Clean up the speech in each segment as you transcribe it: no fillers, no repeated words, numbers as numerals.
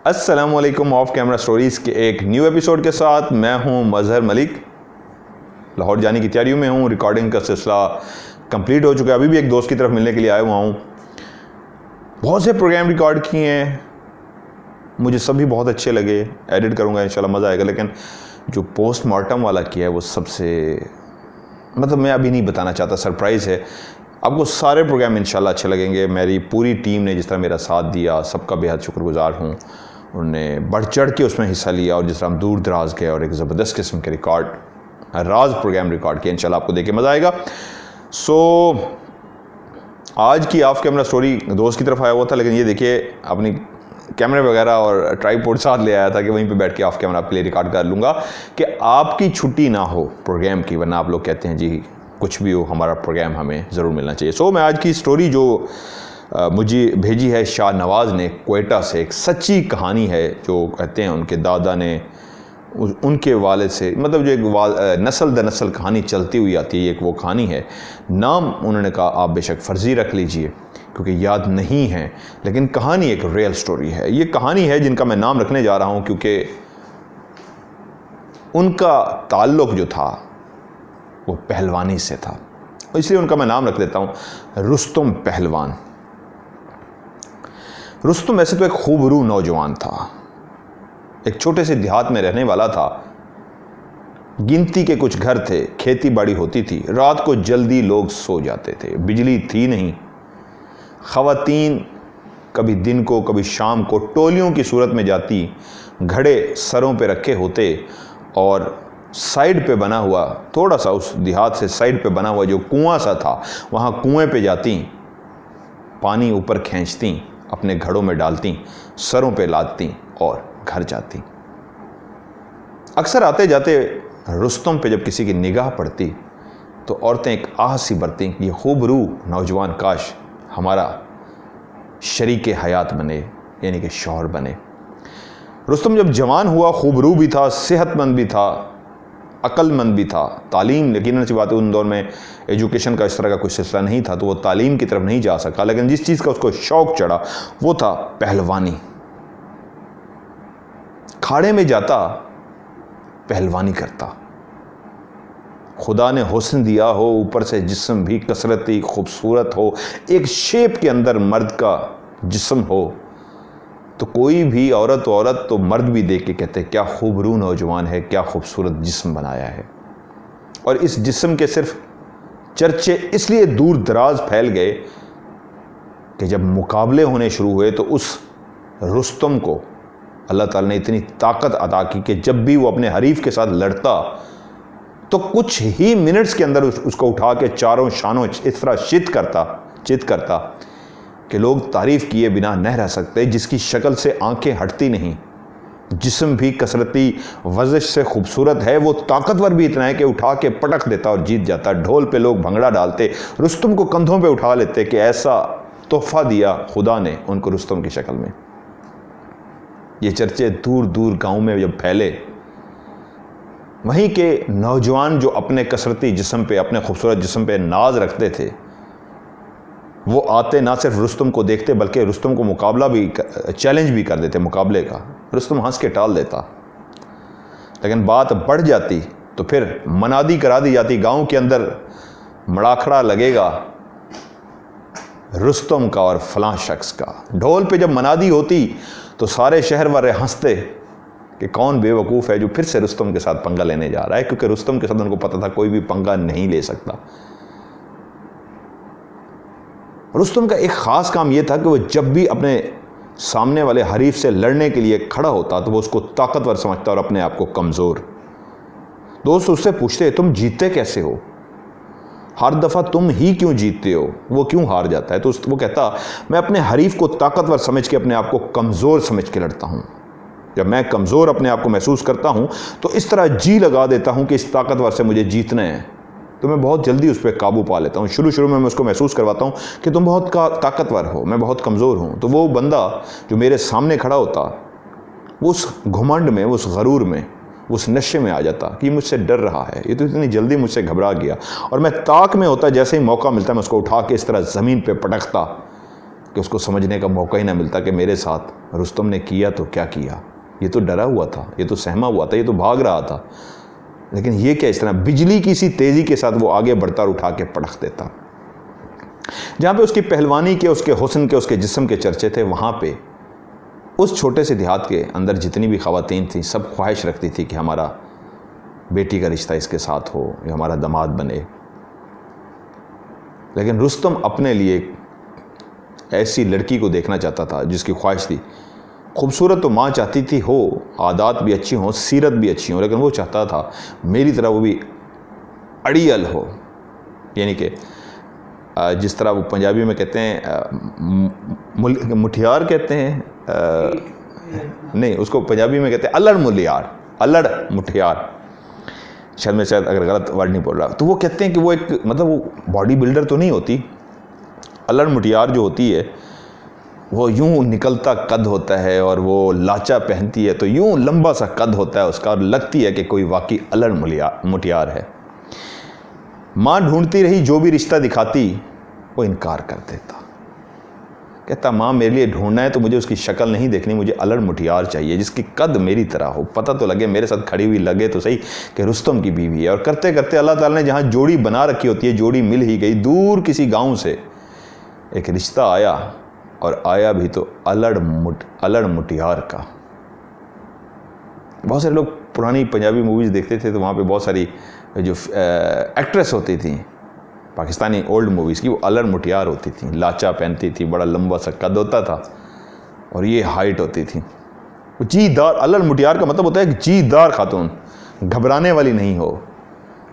अस्सलामुअलैकुम of camera stories के एक न्यू एपिसोड के साथ मैं हूं मजहर मलिक। लाहौर जाने की तैयारियों में हूं। रिकॉर्डिंग का सिलसिला कंप्लीट हो चुका है। अभी भी एक दोस्त की तरफ मिलने के लिए आया हुआ हूं। बहुत से प्रोग्राम रिकॉर्ड किए हैं, मुझे सभी बहुत अच्छे लगे। एडिट करूंगा इंशाल्लाह, मज़ा आएगा। लेकिन जो पोस्टमार्टम वाला किया है वो सबसे मैं अभी नहीं बताना चाहता, सरप्राइज़ है। आपको सारे प्रोग्राम इंशाल्लाह अच्छे लगेंगे। मेरी पूरी टीम ने जिस तरह मेरा साथ दिया, सबका बेहद शुक्रगुजार हूँ। उन्होंने बढ़ चढ़ के उसमें हिस्सा लिया और जिस तरह हम दूर दराज गए और एक ज़बरदस्त किस्म के राज प्रोग्राम रिकॉर्ड किया। इंशाल्लाह आपको देख के मज़ा आएगा। आज की ऑफ कैमरा स्टोरी दोस्त की तरफ आया हुआ था, लेकिन ये देखिए अपनी कैमरे वगैरह और ट्राइपॉड साथ ले आया था कि वहीं पे बैठ के ऑफ कैमरा आपके लिए रिकॉर्ड कर लूँगा कि आपकी छुट्टी ना हो प्रोग्राम की। वरना आप लोग कहते हैं जी कुछ भी हो, हमारा प्रोग्राम हमें ज़रूर मिलना चाहिए। मैं आज की स्टोरी जो मुझे भेजी है शाह नवाज़ ने क्वेटा से, एक सच्ची कहानी है। जो कहते हैं उनके दादा ने उनके वालिद से, जो एक नस्ल दर नस्ल कहानी चलती हुई आती है, एक वो कहानी है। नाम उन्होंने कहा आप बेशक फ़र्ज़ी रख लीजिए क्योंकि याद नहीं है, लेकिन कहानी एक रियल स्टोरी है। ये कहानी है जिनका मैं नाम रखने जा रहा हूँ क्योंकि उनका ताल्लुक़ जो था वो पहलवानी से था, इसलिए उनका मैं नाम रख देता हूँ रुस्तम पहलवान। रुस्तम वैसे तो एक खूबरू नौजवान था, एक छोटे से देहात में रहने वाला था। गिनती के कुछ घर थे, खेती बाड़ी होती थी, रात को जल्दी लोग सो जाते थे, बिजली थी नहीं। ख़वातीन कभी दिन को कभी शाम को टोलियों की सूरत में जाती, घड़े सरों पे रखे होते और साइड पे बना हुआ, थोड़ा सा उस देहात से साइड पे बना हुआ जो कुआं सा था, वहाँ कुएं पे जाती, पानी ऊपर खींचती, अपने घड़ों में डालती, सरों पे लादती और घर जाती। अक्सर आते जाते रुस्तम पे जब किसी की निगाह पड़ती तो औरतें एक आह सी भरती, ये खूबरू नौजवान काश हमारा शरीके हयात बने, यानी कि शौहर बने। रुस्तम जब जवान हुआ खूबरू भी था, सेहतमंद भी था, अक्लमंद भी था। तालीम यकीनन सी बात है, उन दौर में एजुकेशन का इस तरह का कुछ सिलसिला नहीं था, तो वो तालीम की तरफ नहीं जा सका। लेकिन जिस चीज़ का उसको शौक़ चढ़ा वो था पहलवानी। खाड़े में जाता, पहलवानी करता। खुदा ने हुस्न दिया हो, ऊपर से जिस्म भी कसरती खूबसूरत हो, एक शेप के अंदर मर्द का जिस्म हो, तो कोई भी औरत तो मर्द भी देख के कहते क्या खूबरू नौजवान है, क्या खूबसूरत जिस्म बनाया है। और इस जिस्म के सिर्फ चर्चे इसलिए दूर दराज फैल गए कि जब मुकाबले होने शुरू हुए तो उस रुस्तम को अल्लाह ताला ने इतनी ताकत अता की कि जब भी वो अपने हरीफ के साथ लड़ता तो कुछ ही मिनट्स के अंदर उसको उठा के चारों शानों इस तरह चित करता कि लोग तारीफ़ किए बिना न रह सकते। जिसकी शक्ल से आंखें हटती नहीं, जिस्म भी कसरती वर्जिश से खूबसूरत है, वो ताकतवर भी इतना है कि उठा के पटक देता और जीत जाता। ढोल पे लोग भंगड़ा डालते, रुस्तम को कंधों पे उठा लेते कि ऐसा तोहफा दिया खुदा ने उनको रुस्तम की शक्ल में। ये चर्चे दूर दूर गाँव में जब फैले, वहीं के नौजवान जो अपने कसरती जिस्म पे, अपने खूबसूरत जिस्म पे नाज रखते थे, वो आते ना सिर्फ रुस्तम को देखते बल्कि रुस्तम को मुकाबला भी, चैलेंज भी कर देते मुकाबले का। रुस्तम हंस के टाल देता, लेकिन बात बढ़ जाती तो फिर मनादी करा दी जाती गांव के अंदर, मड़ाखड़ा लगेगा रुस्तम का और फलां शख्स का। ढोल पे जब मनादी होती तो सारे शहर वाले हंसते कि कौन बेवकूफ़ है जो फिर से रुस्तम के साथ पंगा लेने जा रहा है, क्योंकि रुस्तम के साथ उनको पता था कोई भी पंगा नहीं ले सकता। रुस्तम का एक ख़ास काम यह था कि वो जब भी अपने सामने वाले हरीफ से लड़ने के लिए खड़ा होता तो वो उसको ताकतवर समझता और अपने आप को कमज़ोर। दोस्त उससे पूछते तुम जीतते कैसे हो, हर दफ़ा तुम ही क्यों जीतते हो, वो क्यों हार जाता है? तो वो कहता मैं अपने हरीफ को ताकतवर समझ के अपने आप को कमज़ोर समझ के लड़ता हूँ। जब मैं कमज़ोर अपने आप को महसूस करता हूँ तो इस तरह जी लगा देता हूँ कि इस ताकतवर से मुझे जीतना है, तो मैं बहुत जल्दी उस पर काबू पा लेता हूँ। शुरू में मैं उसको महसूस करवाता हूँ कि तुम बहुत ताकतवर हो, मैं बहुत कमज़ोर हूँ। तो वो बंदा जो मेरे सामने खड़ा होता, वो उस घुमंड में, उस गरूर में, उस नशे में आ जाता कि मुझसे डर रहा है, ये तो इतनी जल्दी मुझसे घबरा गया। और मैं ताक में होता, जैसे ही मौका मिलता मैं उसको उठा के इस तरह ज़मीन पे पटकता कि उसको समझने का मौका ही ना मिलता कि मेरे साथ रुस्तम ने किया तो क्या किया। ये तो डरा हुआ था, ये तो सहमा हुआ था, ये तो भाग रहा था, लेकिन ये क्या इस तरह बिजली की सी तेज़ी के साथ वो आगे बढ़ता और उठा के पटक देता। जहाँ पे उसकी पहलवानी के, उसके हुस्न के, उसके जिस्म के चर्चे थे, वहाँ पे उस छोटे से देहात के अंदर जितनी भी ख़वातीन थीं सब ख्वाहिश रखती थी कि हमारा बेटी का रिश्ता इसके साथ हो या हमारा दामाद बने। लेकिन रुस्तम अपने लिए ऐसी लड़की को देखना चाहता था जिसकी ख्वाहिश थी। खूबसूरत तो माँ चाहती थी हो, आदात भी अच्छी हों, सीरत भी अच्छी हो, लेकिन वो चाहता था मेरी तरह वो भी अड़ियल हो। यानी कि जिस तरह वो पंजाबी में कहते हैं मुठियार कहते हैं, नहीं उसको पंजाबी में कहते हैं अल्लड़ मुलियार, अल्लड़ मुठियार, शायद अगर गलत वर्ड नहीं बोल रहा। तो वो कहते हैं कि वो एक मतलब वो बॉडी बिल्डर तो नहीं होती, अल्लड़ मुठियार जो होती है वो यूं निकलता कद होता है और वो लाचा पहनती है तो यूं लंबा सा कद होता है उसका और लगती है कि कोई वाकई अल्लड़ मुठियार है। माँ ढूंढती रही, जो भी रिश्ता दिखाती वो इनकार कर देता। कहता माँ मेरे लिए ढूंढना है तो मुझे उसकी शक्ल नहीं देखनी, मुझे अल्लड़ मुठियार चाहिए जिसकी कद मेरी तरह हो, पता तो लगे मेरे साथ खड़ी हुई लगे तो सही कि रुस्तम की बीवी है। और करते करते अल्लाह ताला ने जहाँ जोड़ी बना रखी होती है जोड़ी मिल ही गई। दूर किसी गाँव से एक रिश्ता आया और आया भी तो अल्लड़ मुठियार का। बहुत सारे लोग पुरानी पंजाबी मूवीज़ देखते थे तो वहाँ पे बहुत सारी जो एक्ट्रेस होती थी पाकिस्तानी ओल्ड मूवीज़ की, वो अल्लड़ मुठियार होती थी, लाचा पहनती थी, बड़ा लंबा सा कद होता था और ये हाइट होती थी। जीदार, अल्लड़ मुठियार का मतलब होता है जीदार खातून, घबराने वाली नहीं हो,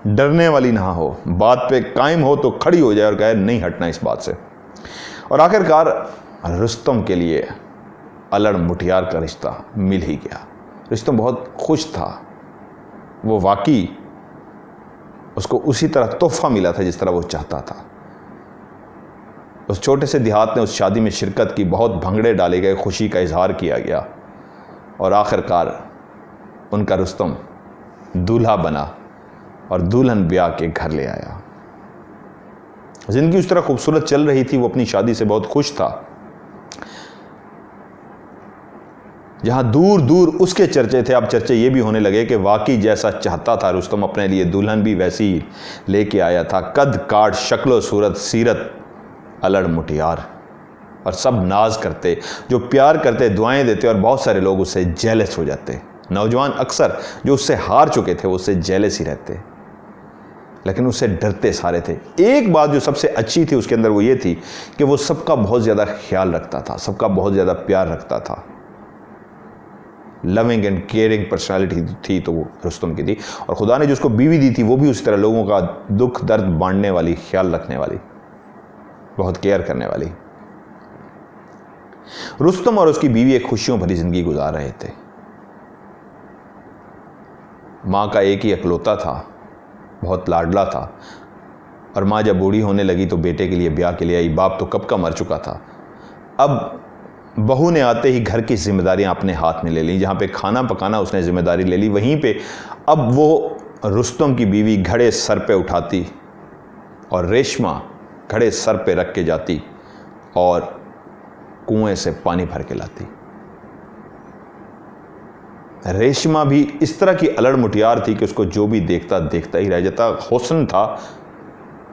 डरने वाली ना हो, बात पे कायम हो तो खड़ी हो जाए और कहे नहीं हटना इस बात से। और आखिरकार रुस्तम के लिए अल्लड़ मुठियार का रिश्ता मिल ही गया। रुस्तम बहुत खुश था, वो वाकई उसको उसी तरह तोहफा मिला था जिस तरह वो चाहता था। उस छोटे से देहात ने उस शादी में शिरकत की, बहुत भंगड़े डाले गए, खुशी का इजहार किया गया और आखिरकार उनका रुस्तम दूल्हा बना और दुल्हन ब्याह के घर ले आया। ज़िंदगी उस तरह खूबसूरत चल रही थी, वो अपनी शादी से बहुत खुश था। जहाँ दूर दूर उसके चर्चे थे, अब चर्चे ये भी होने लगे कि वाकई जैसा चाहता था रुस्तम अपने लिए दुल्हन भी वैसी लेके आया था, कद काट शक्लो सूरत सीरत अल्लड़ मुठियार। और सब नाज करते, जो प्यार करते, दुआएं देते और बहुत सारे लोग उससे जेलस हो जाते। नौजवान अक्सर जो उससे हार चुके थे वो उससे जेलस ही रहते, लेकिन उससे डरते सारे थे। एक बात जो सबसे अच्छी थी उसके अंदर वो ये थी कि वो सबका बहुत ज़्यादा ख्याल रखता था, सबका बहुत ज़्यादा प्यार रखता था। लविंग एंड केयरिंग पर्सनालिटी थी तो वो रुस्तम की थी। और खुदा ने जो उसको बीवी दी थी वो भी उस तरह लोगों का दुख दर्द बांटने वाली, ख्याल रखने वाली, बहुत केयर करने वाली। रुस्तम और उसकी बीवी एक खुशियों भरी जिंदगी गुजार रहे थे। माँ का एक ही इकलौता था, बहुत लाडला था। और माँ जब बूढ़ी होने लगी तो बेटे के लिए ब्याह के लिए आई। बाप तो कब का मर चुका था। अब बहू ने आते ही घर की जिम्मेदारियां अपने हाथ में ले ली। जहाँ पे खाना पकाना उसने जिम्मेदारी ले ली, वहीं पे अब वो रुस्तम की बीवी घड़े सर पे उठाती और रेशमा घड़े सर पे रख के जाती और कुएं से पानी भर के लाती। रेशमा भी इस तरह की अल्लड़ मुठियार थी कि उसको जो भी देखता देखता ही रह जाता। हुस्न था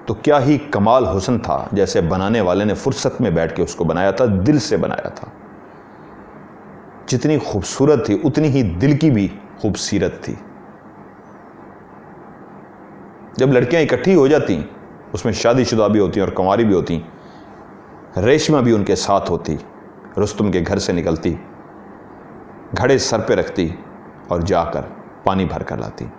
तो क्या ही कमाल हुस्न था, जैसे बनाने वाले ने फुर्सत में बैठ के उसको बनाया था, दिल से बनाया था। जितनी खूबसूरत थी उतनी ही दिल की भी खूबसूरत थी। जब लड़कियां इकट्ठी हो जाती, उसमें शादीशुदा भी होती और कुंवारी भी होती, रेशमा भी उनके साथ होती। रुस्तम के घर से निकलती, घड़े सर पे रखती और जाकर पानी भर कर लाती।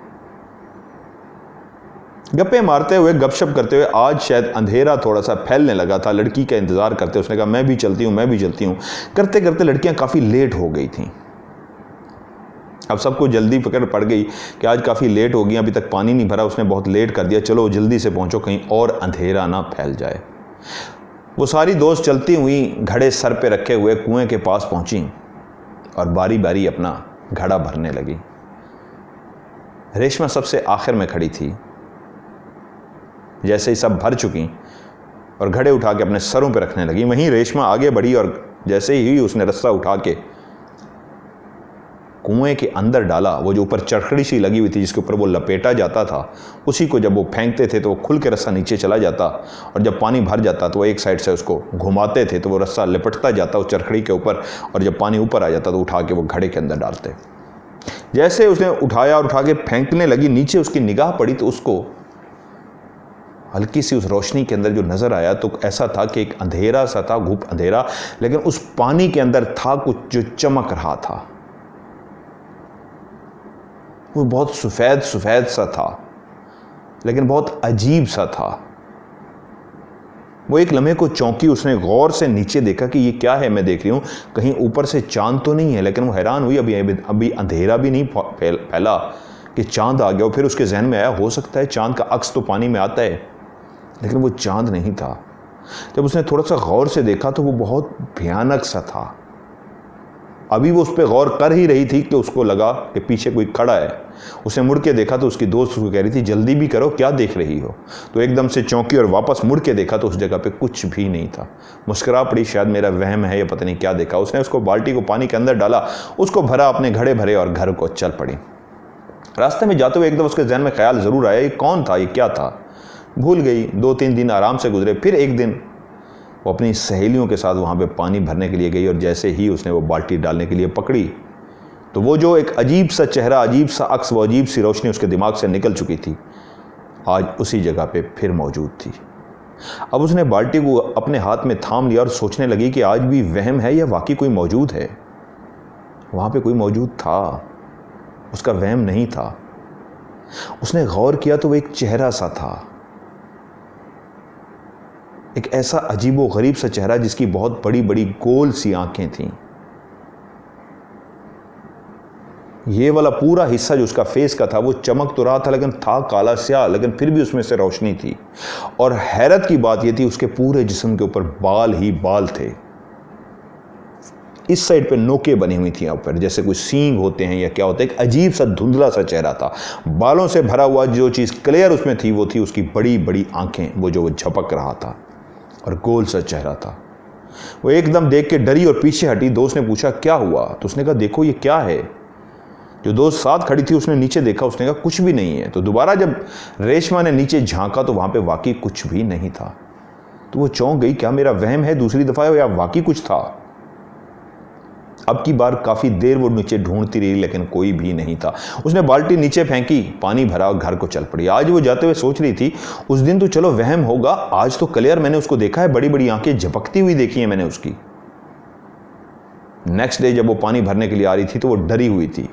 गप्पे मारते हुए, गपशप करते हुए, आज शायद अंधेरा थोड़ा सा फैलने लगा था। लड़की का इंतज़ार करते उसने कहा मैं भी चलती हूँ, मैं भी चलती हूँ। करते करते लड़कियाँ काफ़ी लेट हो गई थीं। अब सबको जल्दी फिक्र पड़ गई कि आज काफ़ी लेट हो गई, अभी तक पानी नहीं भरा, उसने बहुत लेट कर दिया, चलो जल्दी से पहुँचो कहीं और अंधेरा ना फैल जाए। वो सारी दोस्त चलती हुई घड़े सर पे रखे हुए कुएं के पास पहुँची और बारी बारी अपना घड़ा भरने लगी। रेशमा सबसे आखिर में खड़ी थी। जैसे ही सब भर चुकी और घड़े उठा के अपने सरों पर रखने लगी। वहीं रेशमा आगे बढ़ी और जैसे ही उसने रस्सा उठा के कुएं के अंदर डाला, वो जो ऊपर चरखड़ी सी लगी हुई थी जिसके ऊपर वो लपेटा जाता था, उसी को जब वो फेंकते थे तो वो खुल के रस्सा नीचे चला जाता, और जब पानी भर जाता तो वो एक साइड से उसको घुमाते थे तो वो रस्सा लिपटता जाता उस चरखड़ी के ऊपर, और जब पानी ऊपर आ जाता तो उठा के वो घड़े के अंदर डालते। जैसे उसने उठाया और उठा के फेंकने लगी, नीचे उसकी निगाह पड़ी तो उसको हल्की सी उस रोशनी के अंदर जो नज़र आया तो ऐसा था कि एक अंधेरा सा था, घुप अंधेरा, लेकिन उस पानी के अंदर था कुछ जो चमक रहा था। वो बहुत सफ़ेद सफ़ेद सा था, लेकिन बहुत अजीब सा था। वो एक लम्हे को चौंकी, उसने गौर से नीचे देखा कि ये क्या है मैं देख रही हूँ, कहीं ऊपर से चांद तो नहीं है। लेकिन वो हैरान हुई, अभी अंधेरा भी नहीं फैला कि चांद आ गया। और फिर उसके जहन में आया, हो सकता है चांद का अक्स तो पानी में आता है, लेकिन वो चांद नहीं था। जब उसने थोड़ा सा गौर से देखा तो वो बहुत भयानक सा था। अभी वो उस पर गौर कर ही रही थी कि उसको लगा कि पीछे कोई खड़ा है। उसने मुड़ के देखा तो उसकी दोस्त उसको कह रही थी, जल्दी भी करो, क्या देख रही हो। तो एकदम से चौंकी और वापस मुड़ के देखा तो उस जगह पे कुछ भी नहीं था। मुस्कुरा पड़ी, शायद मेरा वहम है या पता नहीं क्या देखा। उसने उसको बाल्टी को पानी के अंदर डाला, उसको भरा, अपने घड़े भरे और घर को चल पड़ी। रास्ते में जाते हुए एकदम उसके जहन में ख्याल ज़रूर आया, ये कौन था, ये क्या था। भूल गई। 2-3 दिन आराम से गुजरे। फिर एक दिन वो अपनी सहेलियों के साथ वहाँ पे पानी भरने के लिए गई, और जैसे ही उसने वो बाल्टी डालने के लिए पकड़ी तो वो जो एक अजीब सा चेहरा, अजीब सा अक्स, वो अजीब सी रोशनी उसके दिमाग से निकल चुकी थी, आज उसी जगह पे फिर मौजूद थी। अब उसने बाल्टी को अपने हाथ में थाम लिया और सोचने लगी कि आज भी वहम है या वाकई कोई मौजूद है। वहाँ पे कोई मौजूद था, उसका वहम नहीं था। उसने गौर किया तो वो एक चेहरा सा था, एक ऐसा अजीबो गरीब सा चेहरा जिसकी बहुत बड़ी बड़ी गोल सी आंखें थीं। ये वाला पूरा हिस्सा जो उसका फेस का था वो चमक तो रहा था, लेकिन था काला स्याह, लेकिन फिर भी उसमें से रोशनी थी। और हैरत की बात ये थी, उसके पूरे जिस्म के ऊपर बाल ही बाल थे। इस साइड पे नोकें बनी हुई थी ऊपर, जैसे कोई सींग होते हैं या क्या होता है। एक अजीब सा धुंधला सा चेहरा था। बालों से भरा हुआ जो चीज़ क्लियर उसमें थी वो थी उसकी बड़ी बड़ी आंखें, वो जो झपक रहा था, और गोल सा चेहरा था। वो एकदम देख के डरी और पीछे हटी। दोस्त ने पूछा क्या हुआ, तो उसने कहा देखो ये क्या है। जो दोस्त साथ खड़ी थी उसने नीचे देखा, उसने कहा कुछ भी नहीं है। तो दोबारा जब रेशमा ने नीचे झांका तो वहां पे वाकई कुछ भी नहीं था। तो वो चौंक गई, क्या मेरा वहम है दूसरी दफा या वाकई कुछ था। अब की बार काफी देर वो नीचे ढूंढती रही, लेकिन कोई भी नहीं था। उसने बाल्टी नीचे फेंकी, पानी भरा और घर को चल पड़ी। आज वो जाते हुए सोच रही थी, उस दिन तो चलो वहम होगा, आज तो क्लियर मैंने उसको देखा है, बड़ी बड़ी आंखें झपकती हुई देखी है मैंने उसकी। नेक्स्ट डे जब वो पानी भरने के लिए आ रही थी तो वो डरी हुई थी,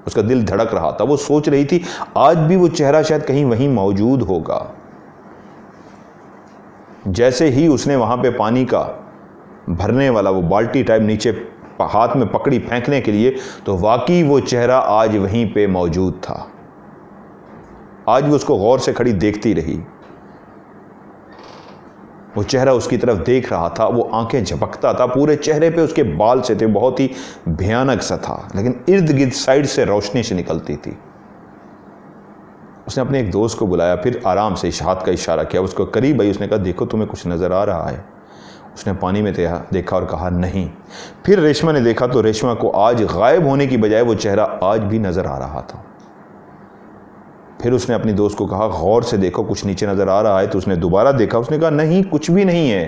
उसका दिल धड़क रहा था। वो सोच रही थी आज भी वो चेहरा शायद कहीं वहीं मौजूद होगा। जैसे ही उसने वहां पे पानी का भरने वाला वो बाल्टी टाइप नीचे हाथ में पकड़ी फेंकने के लिए, तो वाकई वो चेहरा आज वहीं पे मौजूद था। आज वो उसको गौर से खड़ी देखती रही। वो चेहरा उसकी तरफ देख रहा था, वो आंखें झपकता था, पूरे चेहरे पे उसके बाल से थे, बहुत ही भयानक सा था, लेकिन इर्द गिर्द साइड से रोशनी से निकलती थी। उसने अपने एक दोस्त को बुलाया, फिर आराम से हाथ का इशारा किया, उसको करीब आई। उसने कहा देखो तुम्हें कुछ नजर आ रहा है। उसने पानी में देखा और कहा नहीं। फिर रेशमा ने देखा तो रेशमा को आज गायब होने की बजाय वो चेहरा आज भी नजर आ रहा था। फिर उसने अपनी दोस्त को कहा गौर से देखो कुछ नीचे नजर आ रहा है। तो उसने दोबारा देखा, उसने कहा नहीं कुछ भी नहीं है।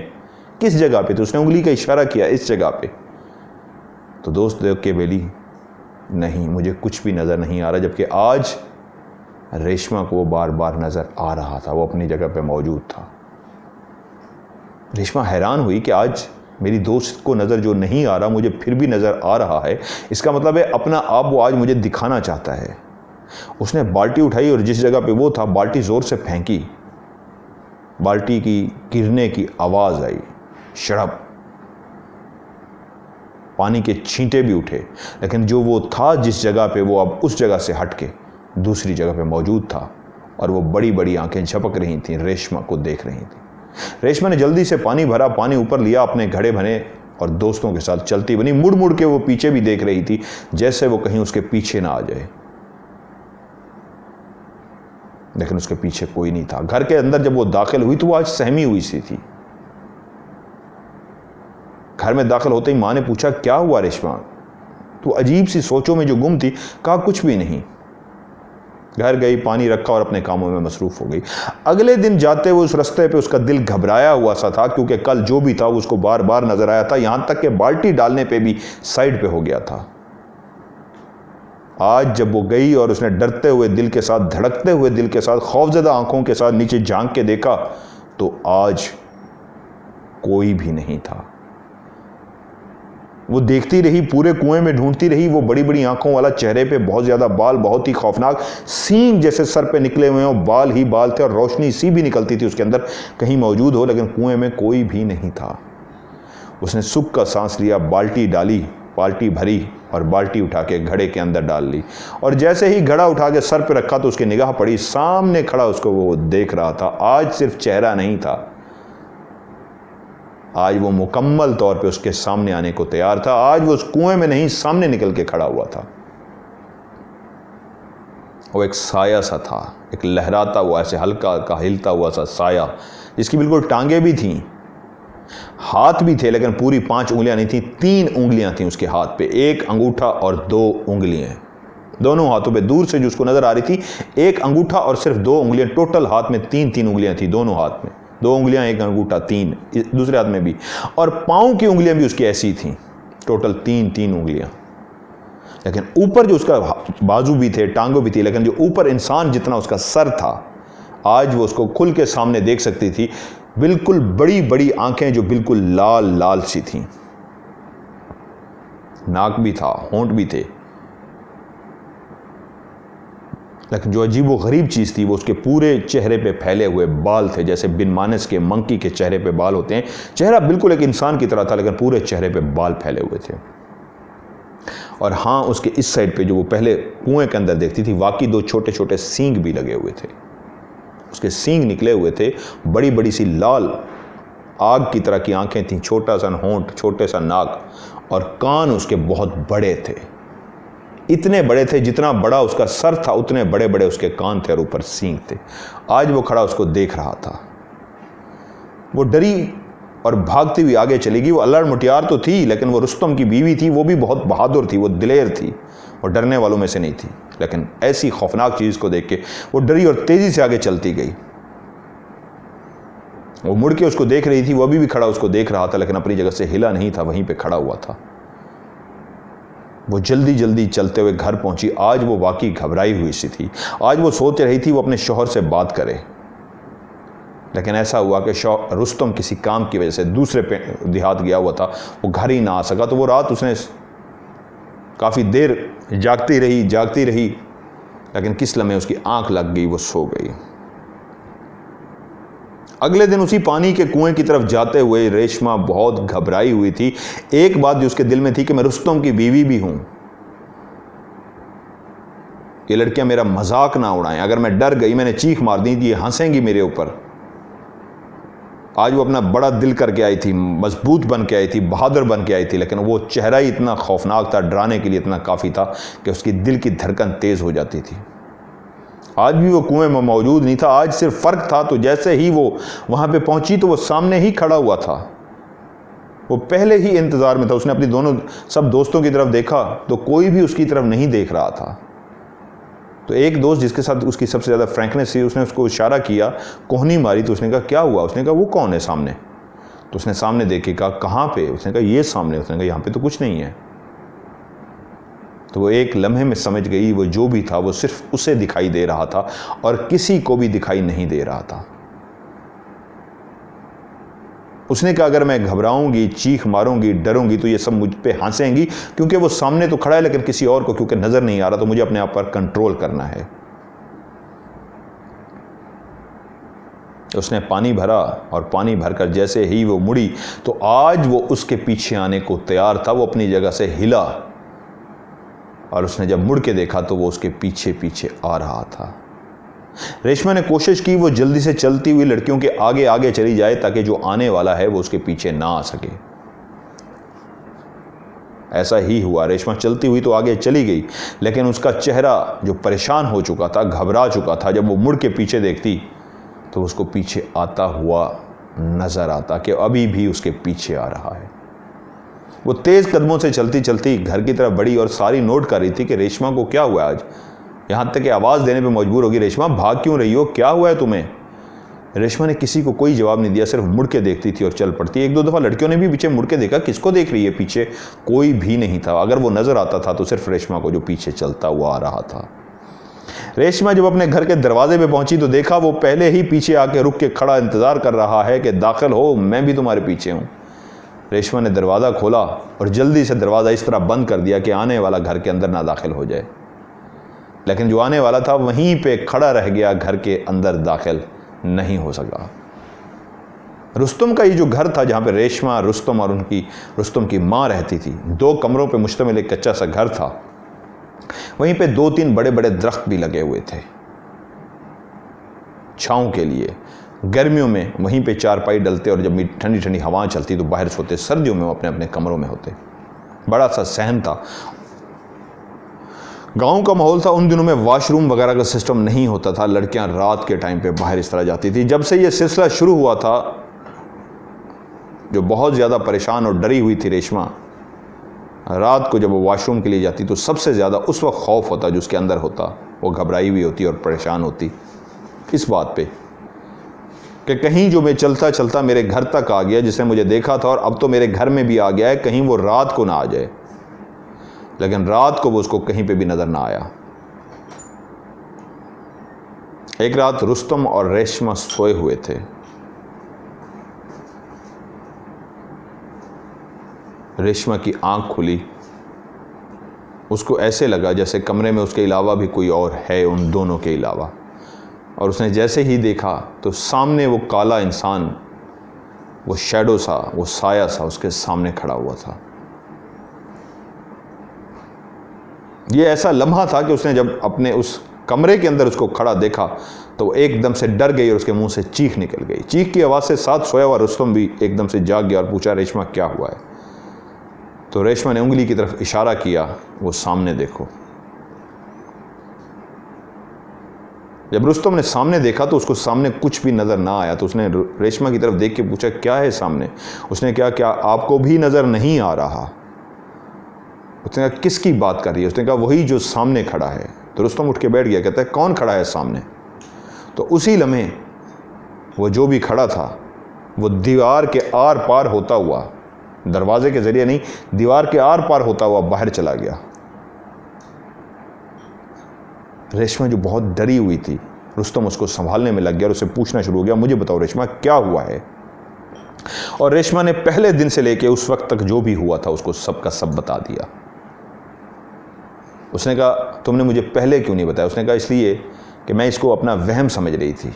किस जगह पे? तो उसने उंगली का इशारा किया, इस जगह पे। तो दोस्त देख के बोली नहीं मुझे कुछ भी नजर नहीं आ रहा, जबकि आज रेशमा को वो बार बार नजर आ रहा था, वो अपनी जगह पे मौजूद था। रेशमा हैरान हुई कि आज मेरी दोस्त को नज़र जो नहीं आ रहा मुझे फिर भी नज़र आ रहा है, इसका मतलब है अपना आप वो आज मुझे दिखाना चाहता है। उसने बाल्टी उठाई और जिस जगह पे वो था बाल्टी ज़ोर से फेंकी। बाल्टी की गिरने की आवाज़ आई, शड़प, पानी के छींटे भी उठे, लेकिन जो वो था जिस जगह पे वो अब उस जगह से हट के दूसरी जगह पे मौजूद था, और वो बड़ी बड़ी आंखें झपक रही थीं, रेशमा को देख रही थी। रेशमा ने जल्दी से पानी भरा, पानी ऊपर लिया, अपने घड़े भरे और दोस्तों के साथ चलती बनी। मुड़ मुड़ के वो पीछे भी देख रही थी, जैसे वो कहीं उसके पीछे ना आ जाए, लेकिन उसके पीछे कोई नहीं था। घर के अंदर जब वो दाखिल हुई तो वो आज सहमी हुई सी थी। घर में दाखिल होते ही माँ ने पूछा, क्या हुआ रेशमा, तू अजीब सी सोचों में जो गुम थी। कहा, कुछ भी नहीं। घर गई, पानी रखा और अपने कामों में मसरूफ हो गई। अगले दिन जाते हुए उस रास्ते पे उसका दिल घबराया हुआ सा था, क्योंकि कल जो भी था उसको बार बार नजर आया था, यहां तक कि बाल्टी डालने पे भी साइड पे हो गया था। आज जब वो गई और उसने डरते हुए दिल के साथ, धड़कते हुए दिल के साथ, खौफजदा आंखों के साथ नीचे झांक के देखा, तो आज कोई भी नहीं था। वो देखती रही, पूरे कुएं में ढूंढती रही। वो बड़ी बड़ी आंखों वाला, चेहरे पे बहुत ज्यादा बाल, बहुत ही खौफनाक, सींग जैसे सर पे निकले हुए हों, बाल ही बाल थे और रोशनी सी भी निकलती थी उसके अंदर कहीं मौजूद हो, लेकिन कुएं में कोई भी नहीं था। उसने सुख का सांस लिया, बाल्टी डाली, बाल्टी भरी और बाल्टी उठा के घड़े के अंदर डाल ली। और जैसे ही घड़ा उठा के सर पे रखा तो उसकी निगाह पड़ी, सामने खड़ा उसको वो देख रहा था। आज सिर्फ चेहरा नहीं था, आज वो मुकम्मल तौर पे उसके सामने आने को तैयार था। आज वो उस कुएं में नहीं, सामने निकल के खड़ा हुआ था। वो एक साया सा था, एक लहराता हुआ, ऐसे हल्का का हिलता हुआ सा साया, जिसकी बिल्कुल टांगे भी थीं, हाथ भी थे, लेकिन पूरी 5 उंगलियां नहीं थी, 3 उंगलियां थी उसके हाथ पे, 1 अंगूठा और 2 उंगलियां दोनों हाथों पे। दूर से जो उसको नजर आ रही थी, 1 अंगूठा और सिर्फ 2 उंगलियां, टोटल हाथ में 3 उंगलियां थी, दोनों हाथ में 2 उंगलियां, 1 अंगूठा, 3 दूसरे हाथ में भी। और पांव की उंगलियां भी उसकी ऐसी थी, टोटल 3 उंगलियां। लेकिन ऊपर जो उसका बाजू भी थे, टांगों भी थी, लेकिन जो ऊपर इंसान जितना उसका सर था, आज वो उसको खुल के सामने देख सकती थी। बिल्कुल बड़ी बड़ी आंखें जो बिल्कुल लाल लाल सी थीं, नाक भी था, होंठ भी थे, लेकिन जो अजीब व गरीब चीज़ थी वो उसके पूरे चेहरे पे फैले हुए बाल थे, जैसे बिन मानस के मंकी के चेहरे पे बाल होते हैं। चेहरा बिल्कुल एक इंसान की तरह था, लेकिन पूरे चेहरे पे बाल फैले हुए थे। और हाँ, उसके इस साइड पे जो वो पहले कुएं के अंदर देखती थी, वाकई 2 छोटे छोटे सींग भी लगे हुए थे। उसके सींग निकले हुए थे, बड़ी बड़ी सी लाल आग की तरह की आंखें थीं, छोटा सा होंठ, छोटे सा नाक, और कान उसके बहुत बड़े थे, इतने बड़े थे जितना बड़ा उसका सर था उतने बड़े बड़े उसके कान थे और ऊपर सींग थे। आज वो खड़ा उसको देख रहा था। वो डरी और भागती हुई आगे चली गई। वो अल्लाह मुटियार तो थी, लेकिन वो रुस्तम की बीवी थी, वो भी बहुत बहादुर थी, वो दिलेर थी, वो डरने वालों में से नहीं थी। लेकिन ऐसी खौफनाक चीज़ को देख के वो डरी और तेज़ी से आगे चलती गई। वो मुड़ के उसको देख रही थी, वो अभी भी खड़ा उसको देख रहा था, लेकिन अपनी जगह से हिला नहीं था, वहीं पे खड़ा हुआ था। वो जल्दी जल्दी चलते हुए घर पहुंची। आज वो वाकई घबराई हुई सी थी। आज वो सोच रही थी वो अपने शौहर से बात करे, लेकिन ऐसा हुआ कि रुस्तम किसी काम की वजह से दूसरे देहात गया हुआ था, वो घर ही ना आ सका। तो वो रात उसने काफ़ी देर जागती रही, लेकिन किस लम्हे उसकी आंख लग गई, वो सो गई। अगले दिन उसी पानी के कुएं की तरफ जाते हुए रेशमा बहुत घबराई हुई थी। एक बात जो उसके दिल में थी कि मैं रुस्तम की बीवी भी हूं, ये लड़कियां मेरा मजाक ना उड़ाएं। अगर मैं डर गई, मैंने चीख मार दी थी, ये हंसेंगी मेरे ऊपर। आज वो अपना बड़ा दिल करके आई थी, मजबूत बन के आई थी, बहादुर बन के आई थी, लेकिन वो चेहरा ही इतना खौफनाक था, डराने के लिए इतना काफ़ी था कि उसकी दिल की धड़कन तेज़ हो जाती थी। आज भी वो कुएं में मौजूद नहीं था। आज सिर्फ फ़र्क था, तो जैसे ही वो वहाँ पे पहुँची तो वो सामने ही खड़ा हुआ था। वो पहले ही इंतज़ार में था। उसने अपनी सब दोस्तों की तरफ देखा तो कोई भी उसकी तरफ नहीं देख रहा था। तो एक दोस्त जिसके साथ उसकी सबसे ज़्यादा फ्रैंकनेस थी, उसने उसको इशारा किया, कोहनी मारी, तो उसने कहा क्या हुआ? उसने कहा वो कौन है सामने? तो उसने सामने देख के कहा कहाँ पे? उसने कहा ये सामने। उसने कहा यहाँ पे तो कुछ नहीं है। तो वो एक लम्हे में समझ गई वो जो भी था वो सिर्फ उसे दिखाई दे रहा था और किसी को भी दिखाई नहीं दे रहा था। उसने कहा अगर मैं घबराऊंगी, चीख मारूंगी, डरूंगी तो ये सब मुझ पे हंसेंगी, क्योंकि वो सामने तो खड़ा है लेकिन किसी और को क्योंकि नजर नहीं आ रहा, तो मुझे अपने आप पर कंट्रोल करना है। उसने पानी भरा और पानी भरकर जैसे ही वो मुड़ी तो आज वो उसके पीछे आने को तैयार था। वो अपनी जगह से हिला और उसने जब मुड़ के देखा तो वो उसके पीछे पीछे आ रहा था। रेशमा ने कोशिश की वो जल्दी से चलती हुई लड़कियों के आगे आगे चली जाए ताकि जो आने वाला है वो उसके पीछे ना आ सके। ऐसा ही हुआ। रेशमा चलती हुई तो आगे चली गई, लेकिन उसका चेहरा जो परेशान हो चुका था, घबरा चुका था, जब वो मुड़ के पीछे देखती तो उसको पीछे आता हुआ नजर आता कि अभी भी उसके पीछे आ रहा है। वो तेज़ कदमों से चलती चलती घर की तरफ बढ़ी और सारी नोट कर रही थी कि रेशमा को क्या हुआ आज। यहाँ तक कि आवाज़ देने पे मजबूर होगी, रेशमा भाग क्यों रही हो, क्या हुआ है तुम्हें। रेशमा ने किसी को कोई जवाब नहीं दिया, सिर्फ मुड़ के देखती थी और चल पड़ती। एक दो दफ़ा लड़कियों ने भी पीछे मुड़ के देखा, किसको देख रही है पीछे, कोई भी नहीं था। अगर वो नज़र आता था तो सिर्फ रेशमा को, जो पीछे चलता हुआ आ रहा था। रेशमा जब अपने घर के दरवाजे पे पहुंची तो देखा वो पहले ही पीछे आके रुक के खड़ा इंतज़ार कर रहा है कि दाखिल हो, मैं भी तुम्हारे पीछे हूँ। रेशमा ने दरवाज़ा खोला और जल्दी से दरवाज़ा इस तरह बंद कर दिया कि आने वाला घर के अंदर ना दाखिल हो जाए। लेकिन जो आने वाला था वहीं पे खड़ा रह गया, घर के अंदर दाखिल नहीं हो सका। रुस्तम का ये जो घर था, जहाँ पे रेशमा, रुस्तम और रुस्तम की माँ रहती थी, 2 कमरों पे मुश्तमिल एक कच्चा सा घर था। वहीं पे 2-3 बड़े बड़े दरख्त भी लगे हुए थे छांव के लिए। गर्मियों में वहीं पे चारपाई डलते और जब ठंडी ठंडी हवाएं चलती तो बाहर सोते। सर्दियों में वो अपने अपने कमरों में होते। बड़ा सा सहन था। गांव का माहौल था। उन दिनों में वॉशरूम वगैरह का सिस्टम नहीं होता था। लड़कियां रात के टाइम पे बाहर इस तरह जाती थी। जब से ये सिलसिला शुरू हुआ था, जो बहुत ज़्यादा परेशान और डरी हुई थी रेशमा, रात को जब वो वॉशरूम के लिए जाती तो सबसे ज़्यादा उस वक्त खौफ होता जो उसके अंदर होता। वो घबराई हुई होती और परेशान होती इस बात पे कि कहीं जो मैं चलता चलता मेरे घर तक आ गया, जिसने मुझे देखा था और अब तो मेरे घर में भी आ गया है, कहीं वो रात को ना आ जाए। लेकिन रात को वो उसको कहीं पे भी नज़र ना आया। एक रात रुस्तम और रेशमा सोए हुए थे। रेशमा की आंख खुली। उसको ऐसे लगा जैसे कमरे में उसके अलावा भी कोई और है, उन दोनों के अलावा। और उसने जैसे ही देखा तो सामने वो काला इंसान, वो शैडो सा, वो साया सा उसके सामने खड़ा हुआ था। ये ऐसा लम्हा था कि उसने जब अपने उस कमरे के अंदर उसको खड़ा देखा तो एकदम से डर गई और उसके मुंह से चीख निकल गई। चीख की आवाज़ से साथ सोया हुआ रुस्तम भी एकदम से जाग गया और पूछा, रेशमा क्या हुआ है। तो रेशमा ने उंगली की तरफ इशारा किया, वो सामने देखो। जब रुस्तम ने सामने देखा तो उसको सामने कुछ भी नज़र ना आया। तो उसने रेशमा की तरफ देख के पूछा, क्या है सामने। उसने क्या आपको भी नज़र नहीं आ रहा। उसने कहा, किसकी बात कर रही है। उसने कहा, वही जो सामने खड़ा है। तो रुस्तम उठ के बैठ गया, कहता है, कौन खड़ा है सामने। तो उसी लम्हे वो जो भी खड़ा था वो दीवार के आर पार होता हुआ, दरवाजे के जरिए नहीं, दीवार के आर पार होता हुआ बाहर चला गया। रेशमा जो बहुत डरी हुई थी, रुस्तम उसको संभालने में लग गया और उससे पूछना शुरू हो गया, मुझे बताओ रेशमा क्या हुआ है। और रेशमा ने पहले दिन से लेके उस वक्त तक जो भी हुआ था उसको सब का सब बता दिया। उसने कहा, तुमने मुझे पहले क्यों नहीं बताया। उसने कहा, इसलिए कि मैं इसको अपना वहम समझ रही थी।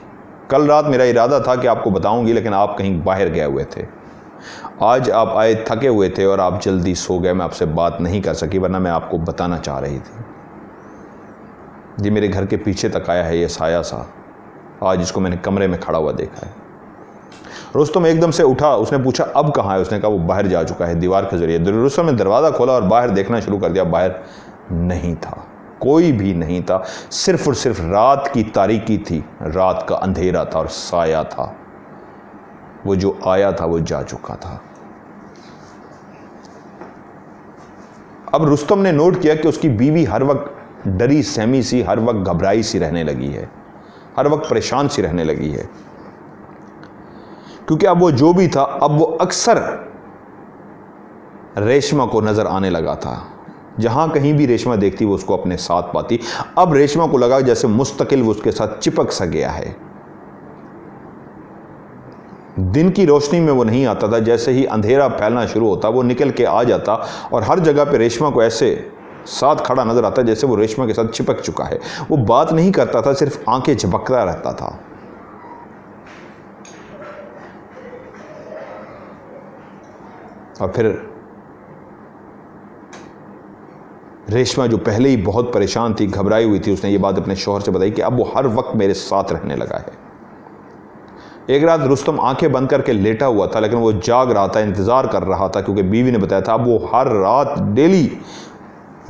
कल रात मेरा इरादा था कि आपको बताऊंगी, लेकिन आप कहीं बाहर गए हुए थे। आज आप आए थके हुए थे और आप जल्दी सो गए। मैं आपसे बात नहीं कर सकी, वरना मैं आपको बताना चाह रही थी। ये मेरे घर के पीछे तक आया है, ये साया सा। आज इसको मैंने कमरे में खड़ा हुआ देखा है। रुस्तम एकदम से उठा। उसने पूछा, अब कहाँ है। उसने कहा, वो बाहर जा चुका है दीवार के जरिए। रुस्तम ने दरवाज़ा खोला और बाहर देखना शुरू कर दिया। बाहर नहीं था, कोई भी नहीं था। सिर्फ और सिर्फ रात की तारीकी थी, रात का अंधेरा था और साया था। वो जो आया था वो जा चुका था। अब रुस्तम ने नोट किया कि उसकी बीवी हर वक्त डरी सहमी सी, हर वक्त घबराई सी रहने लगी है, हर वक्त परेशान सी रहने लगी है। क्योंकि अब वो जो भी था, अब वो अक्सर रेशमा को नजर आने लगा था। जहां कहीं भी रेशमा देखती वो उसको अपने साथ पाती। अब रेशमा को लगा जैसे मुस्तकिल वो उसके साथ चिपक सा गया है। दिन की रोशनी में वो नहीं आता था। जैसे ही अंधेरा फैलना शुरू होता वो निकल के आ जाता और हर जगह पे रेशमा को ऐसे साथ खड़ा नजर आता जैसे वो रेशमा के साथ चिपक चुका है। वो बात नहीं करता था, सिर्फ आंखें झपकता रहता था। और फिर रेशमा जो पहले ही बहुत परेशान थी, घबराई हुई थी, उसने ये बात अपने शौहर से बताई कि अब वो हर वक्त मेरे साथ रहने लगा है। एक रात रुस्तम आंखें बंद करके लेटा हुआ था, लेकिन वो जाग रहा था, इंतज़ार कर रहा था, क्योंकि बीवी ने बताया था अब वो हर रात डेली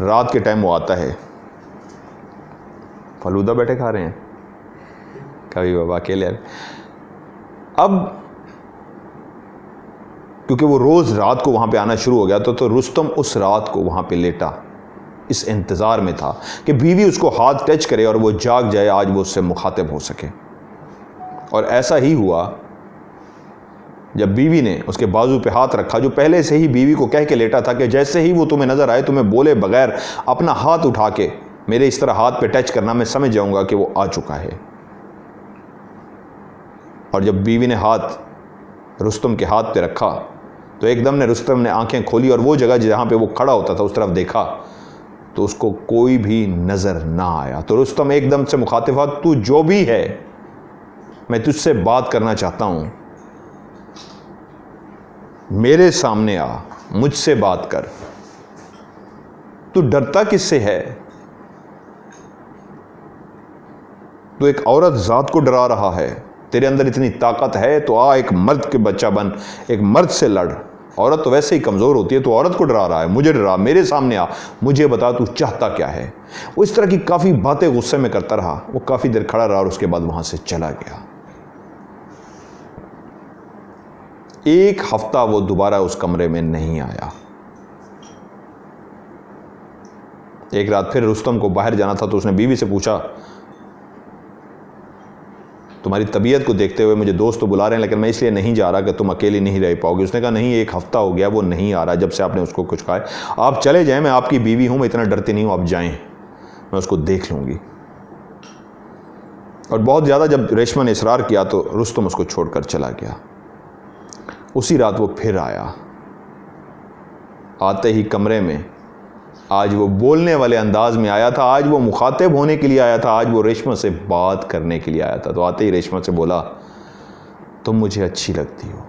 रात के टाइम वो आता है। फलूदा बैठे खा रहे हैं कभी बाबा अकेले। अब क्योंकि वो रोज़ रात को वहाँ पे आना शुरू हो गया तो रुस्तम उस रात को वहाँ पे लेटा इस इंतज़ार में था कि बीवी उसको हाथ टच करे और वो जाग जाए, आज वो उससे मुखातिब हो सके। और ऐसा ही हुआ जब बीवी ने उसके बाजू पे हाथ रखा, जो पहले से ही बीवी को कह के लेटा था कि जैसे ही वो तुम्हें नज़र आए तुम्हें बोले बगैर अपना हाथ उठा के मेरे इस तरह हाथ पे टच करना, मैं समझ जाऊंगा कि वो आ चुका है। और जब बीवी ने हाथ रुस्तम के हाथ पे रखा तो एकदम ने रुस्तम ने आंखें खोली और वो जगह जहाँ पे वो खड़ा होता था उस तरफ देखा तो उसको कोई भी नज़र ना आया। तो रुस्तम एकदम से मुखातिब हुआ, तू जो भी है मैं तुझसे बात करना चाहता हूँ, मेरे सामने आ, मुझसे बात कर। तू डरता किससे है? तू एक औरत ज़ात को डरा रहा है, तेरे अंदर इतनी ताकत है तो आ एक मर्द के बच्चा बन, एक मर्द से लड़। औरत तो वैसे ही कमज़ोर होती है, तो औरत को डरा रहा है, मुझे डरा, मेरे सामने आ, मुझे बता तू चाहता क्या है। वो इस तरह की काफ़ी बातें गुस्से में करता रहा। वो काफ़ी देर खड़ा रहा और उसके बाद वहाँ से चला गया। एक हफ्ता वो दोबारा उस कमरे में नहीं आया। एक रात फिर रुस्तम को बाहर जाना था तो उसने बीवी से पूछा, तुम्हारी तबीयत को देखते हुए मुझे दोस्त तो बुला रहे हैं लेकिन मैं इसलिए नहीं जा रहा कि तुम अकेली नहीं रह पाओगी। उसने कहा नहीं, एक हफ्ता हो गया वो नहीं आ रहा जब से आपने उसको कुछ कहा। आप चले जाएं, मैं आपकी बीवी हूं, मैं इतना डरती नहीं हूं, आप जाएं, मैं उसको देख लूंगी। और बहुत ज़्यादा जब रेशमा ने इसरार किया तो रुस्तम उसको छोड़कर चला गया। उसी रात वो फिर आया। आते ही कमरे में आज वो बोलने वाले अंदाज में आया था, आज वो मुखातिब होने के लिए आया था, आज वो रेशमा से बात करने के लिए आया था। तो आते ही रेशमा से बोला, तुम मुझे अच्छी लगती हो।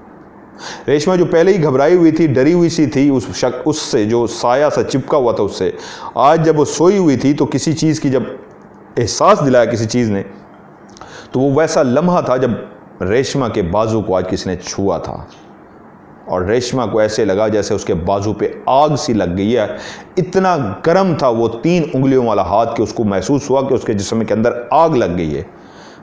रेशमा जो पहले ही घबराई हुई थी, डरी हुई सी थी उससे जो साया सा चिपका हुआ था उससे, आज जब वो सोई हुई थी तो किसी चीज़ की जब एहसास दिलाया किसी चीज़ ने, तो वो वैसा लम्हा था जब रेशमा के बाजू को आज किसी ने छुआ था और रेशमा को ऐसे लगा जैसे उसके बाजू पे आग सी लग गई है। इतना गर्म था वो 3 उंगलियों वाला हाथ कि उसको महसूस हुआ कि उसके जिस्म के अंदर आग लग गई है।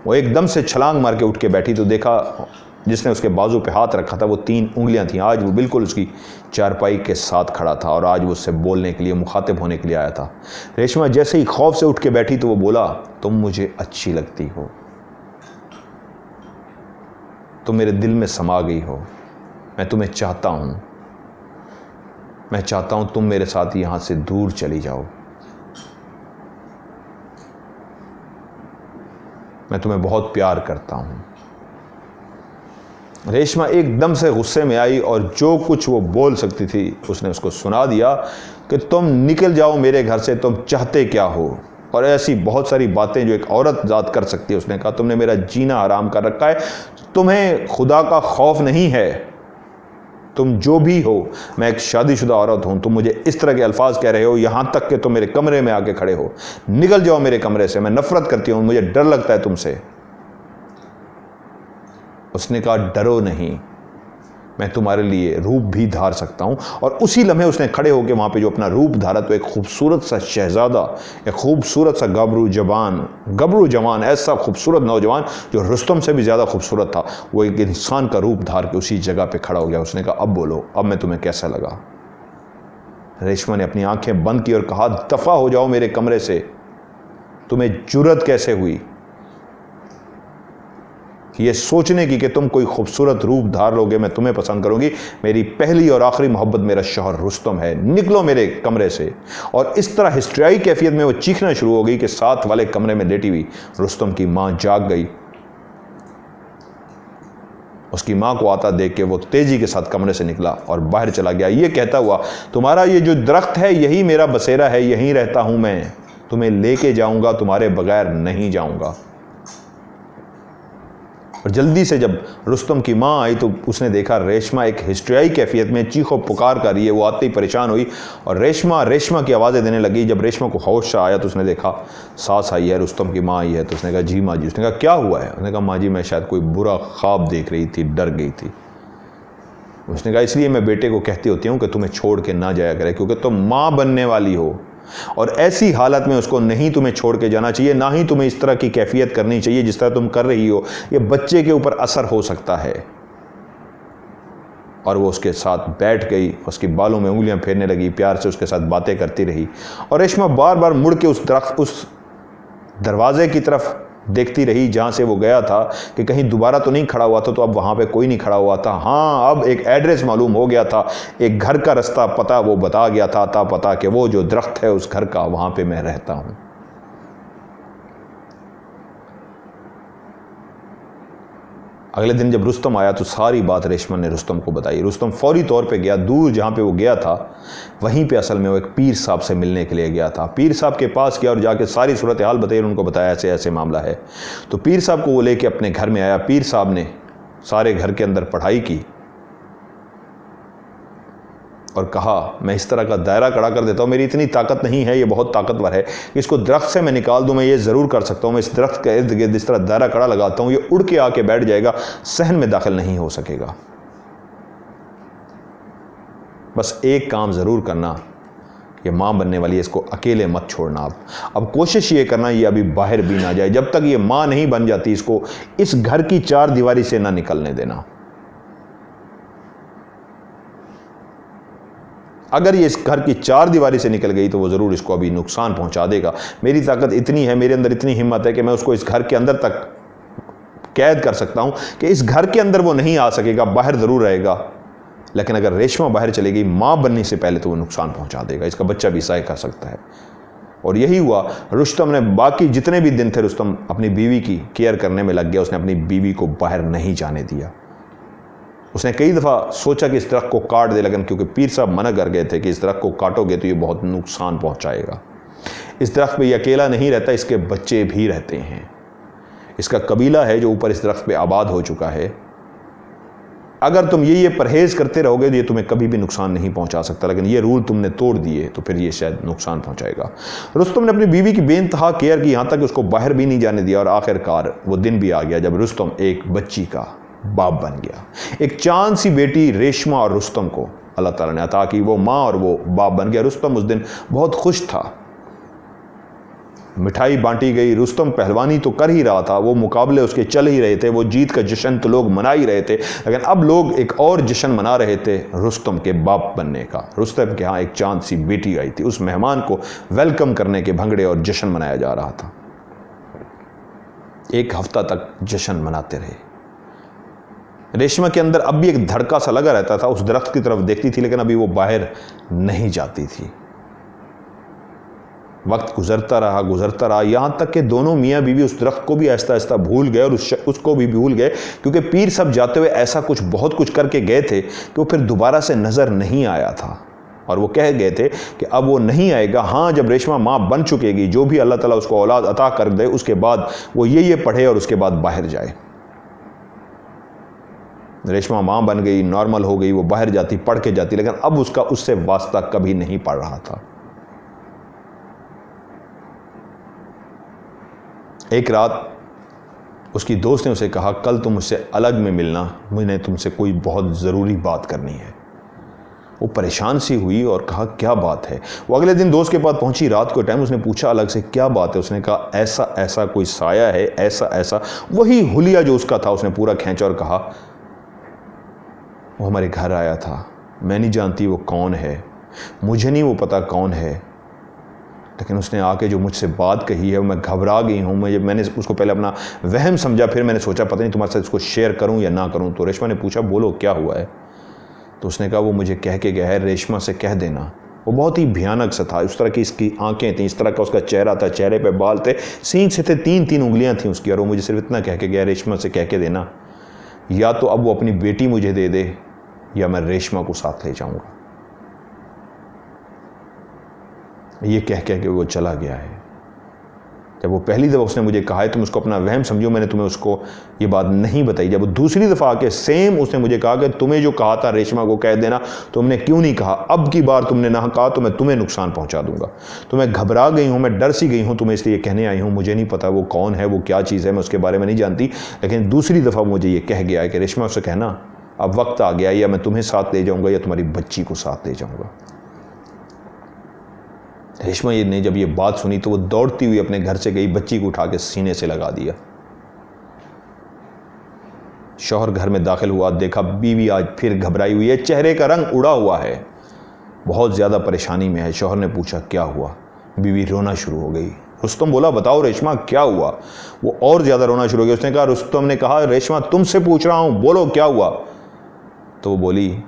वो एकदम से छलांग मार के उठ के बैठी तो देखा जिसने उसके बाजू पे हाथ रखा था वो 3 उंगलियां थीं। आज वो बिल्कुल उसकी चारपाई के साथ खड़ा था और आज वो उससे बोलने के लिए, मुखातिब होने के लिए आया था। रेशमा जैसे ही खौफ से उठ के बैठी तो वो बोला, तुम मुझे अच्छी लगती हो, तुम मेरे दिल में समा गई हो, मैं तुम्हें चाहता हूं, मैं चाहता हूं तुम मेरे साथ यहां से दूर चली जाओ, मैं तुम्हें बहुत प्यार करता हूं। रेशमा एकदम से गुस्से में आई और जो कुछ वो बोल सकती थी उसने उसको सुना दिया कि तुम निकल जाओ मेरे घर से, तुम चाहते क्या हो। और ऐसी बहुत सारी बातें जो एक औरत ज़ात कर सकती है। उसने कहा, तुमने मेरा जीना हराम कर रखा है, तुम्हें खुदा का खौफ नहीं है, तुम जो भी हो, मैं एक शादीशुदा औरत हूं, तुम मुझे इस तरह के अल्फाज कह रहे हो, यहां तक कि तुम मेरे कमरे में आके खड़े हो, निकल जाओ मेरे कमरे से, मैं नफरत करती हूं, मुझे डर लगता है तुमसे। उसने कहा, डरो नहीं, मैं तुम्हारे लिए रूप भी धार सकता हूं। और उसी लम्हे उसने खड़े होकर वहां पे जो अपना रूप धारा तो एक खूबसूरत सा शहजादा, एक खूबसूरत सा गबरू जवान, ऐसा खूबसूरत नौजवान जो रुस्तम से भी ज़्यादा खूबसूरत था, वो एक इंसान का रूप धार के उसी जगह पे खड़ा हो गया। उसने कहा, अब बोलो, अब मैं तुम्हें कैसा लगा। रेशमा ने अपनी आंखें बंद की और कहा, दफ़ा हो जाओ मेरे कमरे से, तुम्हें जुर्रत कैसे हुई ये सोचने की कि तुम कोई खूबसूरत रूप धार लोगे, मैं तुम्हें पसंद करूंगी, मेरी पहली और आखिरी मोहब्बत मेरा शौहर रुस्तम है, निकलो मेरे कमरे से। और इस तरह हिस्ट्रियाई कैफियत में वो चीखना शुरू हो गई कि साथ वाले कमरे में लेटी हुई रुस्तम की मां जाग गई। उसकी मां को आता देख के वो तेजी के साथ कमरे से निकला और बाहर चला गया, ये कहता हुआ, तुम्हारा ये जो दरख्त है यही मेरा बसेरा है, यहीं रहता हूं मैं, तुम्हें लेके जाऊंगा, तुम्हारे बगैर नहीं जाऊंगा। और जल्दी से जब रुस्तम की मां आई तो उसने देखा रेशमा एक हिस्ट्रियाई कैफियत में चीखो पुकार कर रही है। वो आते ही परेशान हुई और रेशमा की आवाज़ें देने लगी। जब रेशमा को होश आया तो उसने देखा सास आई है, रुस्तम की मां आई है। तो उसने कहा, जी माँ जी। उसने कहा, क्या हुआ है? उसने कहा, माँ जी मैं शायद कोई बुरा ख्वाब देख रही थी, डर गई थी। उसने कहा, इसलिए मैं बेटे को कहती होती हूँ कि तुम्हें छोड़ के ना जाया करे, क्योंकि तुम माँ बनने वाली हो और ऐसी हालत में उसको नहीं तुम्हें छोड़ के जाना चाहिए, ना ही तुम्हें इस तरह की कैफियत करनी चाहिए जिस तरह तुम कर रही हो। ये बच्चे के ऊपर असर हो सकता है। और वो उसके साथ बैठ गई, उसकी बालों में उंगलियां फेरने लगी, प्यार से उसके साथ बातें करती रही। और रेशमा बार बार मुड़ के उस दरवाजे की तरफ देखती रही जहाँ से वो गया था कि कहीं दोबारा तो नहीं खड़ा हुआ था। तो अब वहाँ पे कोई नहीं खड़ा हुआ था। हाँ, अब एक एड्रेस मालूम हो गया था, एक घर का रास्ता पता वो बता गया था, पता कि वो जो दरख्त है उस घर का, वहाँ पे मैं रहता हूँ। अगले दिन जब रुस्तम आया तो सारी बात रेशमा ने रुस्तम को बताई। रुस्तम फौरी तौर पे गया, दूर जहाँ पे वो गया था वहीं पे असल में वो एक पीर साहब से मिलने के लिए गया था। पीर साहब के पास गया और जाके सारी सूरत हाल बताई, उनको बताया ऐसे ऐसे मामला है। तो पीर साहब को वो लेके अपने घर में आया। पीर साहब ने सारे घर के अंदर पढ़ाई की और कहा मैं इस तरह का दायरा खड़ा कर देता हूँ, मेरी इतनी ताकत नहीं है, ये बहुत ताकतवर है, इसको दरख्त से मैं निकाल दूँ, मैं ये ज़रूर कर सकता हूँ। मैं इस दरख्त के इर्द गिर्द इस तरह दायरा खड़ा लगाता हूँ, ये उड़ के आके बैठ जाएगा, सहन में दाखिल नहीं हो सकेगा। बस एक काम ज़रूर करना, ये माँ बनने वाली है, इसको अकेले मत छोड़ना। अब कोशिश ये करना ये अभी बाहर भी ना जाए, जब तक ये माँ नहीं बन जाती इसको इस घर की चार दीवारी से ना निकलने देना। अगर ये इस घर की चार दीवारी से निकल गई तो वो ज़रूर इसको अभी नुकसान पहुंचा देगा। मेरी ताकत इतनी है, मेरे अंदर इतनी हिम्मत है कि मैं उसको इस घर के अंदर तक कैद कर सकता हूं कि इस घर के अंदर वो नहीं आ सकेगा, बाहर ज़रूर रहेगा। लेकिन अगर रेशमा बाहर चलेगी माँ बनने से पहले तो वो नुकसान पहुंचा देगा, इसका बच्चा भी सह कर सकता है। और यही हुआ। रुस्तम ने बाकी जितने भी दिन थे, रुस्तम अपनी बीवी की केयर करने में लग गया। उसने अपनी बीवी को बाहर नहीं जाने दिया। उसने कई दफ़ा सोचा कि इस दरख्त को काट दे, लेकिन क्योंकि पीर साहब मना कर गए थे कि इस दरख्त को काटोगे तो ये बहुत नुकसान पहुंचाएगा। इस दरख्त पे ये अकेला नहीं रहता, इसके बच्चे भी रहते हैं। इसका कबीला है जो ऊपर इस दरख्त पे आबाद हो चुका है। अगर तुम ये परहेज करते रहोगे तो ये तुम्हें कभी भी नुकसान नहीं पहुंचा सकता, लेकिन ये रूल तुमने तोड़ दिए तो फिर ये शायद नुकसान पहुंचाएगा। रुस्तम ने अपनी बीवी की बेइंतहा केयर की, यहाँ तक उसको बाहर भी नहीं जाने दिया। और आखिरकार वो दिन भी आ गया जब रुस्तम एक बच्ची का बाप बन गया। एक चांद सी बेटी रेशमा और रुस्तम को अल्लाह ताला ने अता की। वो माँ और वो बाप बन गया। रुस्तम उस दिन बहुत खुश था। मिठाई बांटी गई। रुस्तम पहलवानी तो कर ही रहा था, वो मुकाबले उसके चल ही रहे थे, वो जीत का जश्न तो लोग मना ही रहे थे। लेकिन अब लोग एक और जश्न मना रहे थे, रुस्तम के बाप बनने का। रुस्तम के यहाँ एक चांद सी बेटी आई थी। उस मेहमान को वेलकम करने के भंगड़े और जश्न मनाया जा रहा था। एक हफ्ता तक जश्न मनाते रहे। रेशमा के अंदर अब भी एक धड़का सा लगा रहता था, उस दरख्त की तरफ देखती थी, लेकिन अभी वो बाहर नहीं जाती थी। वक्त गुजरता रहा, यहां तक कि दोनों मियाँ बीवी उस दरख्त को भी आहिस्ता आहिस्ता भूल गए और उसको भी भूल गए, क्योंकि पीर सब जाते हुए ऐसा बहुत कुछ करके गए थे कि वो फिर दोबारा से नजर नहीं आया था। और वो कह गए थे कि अब वो नहीं आएगा। हाँ, जब रेशमा माँ बन चुकेगी, जो भी अल्लाह ताला उसको औलाद अता कर दे, उसके बाद वो ये पढ़े और उसके बाद बाहर जाए। रेशमा माँ बन गई, नॉर्मल हो गई, वो बाहर जाती, पढ़ के जाती, लेकिन अब उसका उससे वास्ता कभी नहीं पड़ रहा था। एक रात उसकी दोस्त ने उसे कहा, कल तुम मुझसे अलग में मिलना, मुझे तुमसे कोई बहुत ज़रूरी बात करनी है। वो परेशान सी हुई और कहा, क्या बात है? वो अगले दिन दोस्त के पास पहुंची, रात को टाइम। उसने पूछा अलग से, क्या बात है? उसने कहा, ऐसा ऐसा कोई साया है, ऐसा ऐसा। वही हुलिया जो उसका था उसने पूरा खींचा और कहा, वो हमारे घर आया था, मैं नहीं जानती वो कौन है, मुझे नहीं वो पता कौन है, लेकिन उसने आके जो मुझसे बात कही है, मैं घबरा गई हूँ। मैंने उसको पहले अपना वहम समझा, फिर मैंने सोचा पता नहीं तुम्हारे साथ इसको शेयर करूँ या ना करूँ। तो रेशमा ने पूछा, बोलो क्या हुआ है? तो उसने कहा, वो मुझे कह के गया है, रेशमा से कह देना। वो बहुत ही भयानक सा था, उस तरह की इसकी आंखें थीं, इस तरह का उसका चेहरा था, चेहरे पे बाल थे, सींग से थे, 3-3 उंगलियां थीं उसकी। और वो मुझे सिर्फ इतना कह के गया, रेशमा से कह के देना, या तो अब वो अपनी बेटी मुझे दे दे या मैं रेशमा को साथ ले जाऊंगा। ये कह के वो चला गया है। जब वो पहली दफ़ा उसने मुझे कहा है, तुम उसको अपना वहम समझो, मैंने तुम्हें उसको ये बात नहीं बताई। जब वो दूसरी दफ़ा आके सेम उसने मुझे कहा कि तुम्हें जो कहा था रेशमा को कह देना, तुमने क्यों नहीं कहा? अब की बार तुमने ना कहा तो मैं तुम्हें नुकसान पहुंचा दूंगा। तो मैं घबरा गई हूँ, मैं डर सी गई हूँ, तुम्हें इसलिए कहने आई हूँ। मुझे नहीं पता वो कौन है, वो क्या चीज़ है, मैं उसके बारे में नहीं जानती, लेकिन दूसरी दफ़ा मुझे ये कह गया है कि रेशमा उससे कहना अब वक्त आ गया, या मैं तुम्हें साथ ले जाऊँगा या तुम्हारी बच्ची को साथ ले जाऊँगा। रेशमा ने जब ये बात सुनी तो वो दौड़ती हुई अपने घर से गई, बच्ची को उठा के सीने से लगा दिया। शौहर घर में दाखिल हुआ, देखा बीवी आज फिर घबराई हुई है, चेहरे का रंग उड़ा हुआ है, बहुत ज़्यादा परेशानी में है। शौहर ने पूछा क्या हुआ? बीवी रोना शुरू हो गई। रुस्तम बोला बताओ रेशमा क्या हुआ? वो और ज़्यादा रोना शुरू हो गया। उसने कहा, रुस्तम ने कहा रेशमा तुमसे पूछ रहा हूँ, बोलो क्या हुआ? तो वो बोली,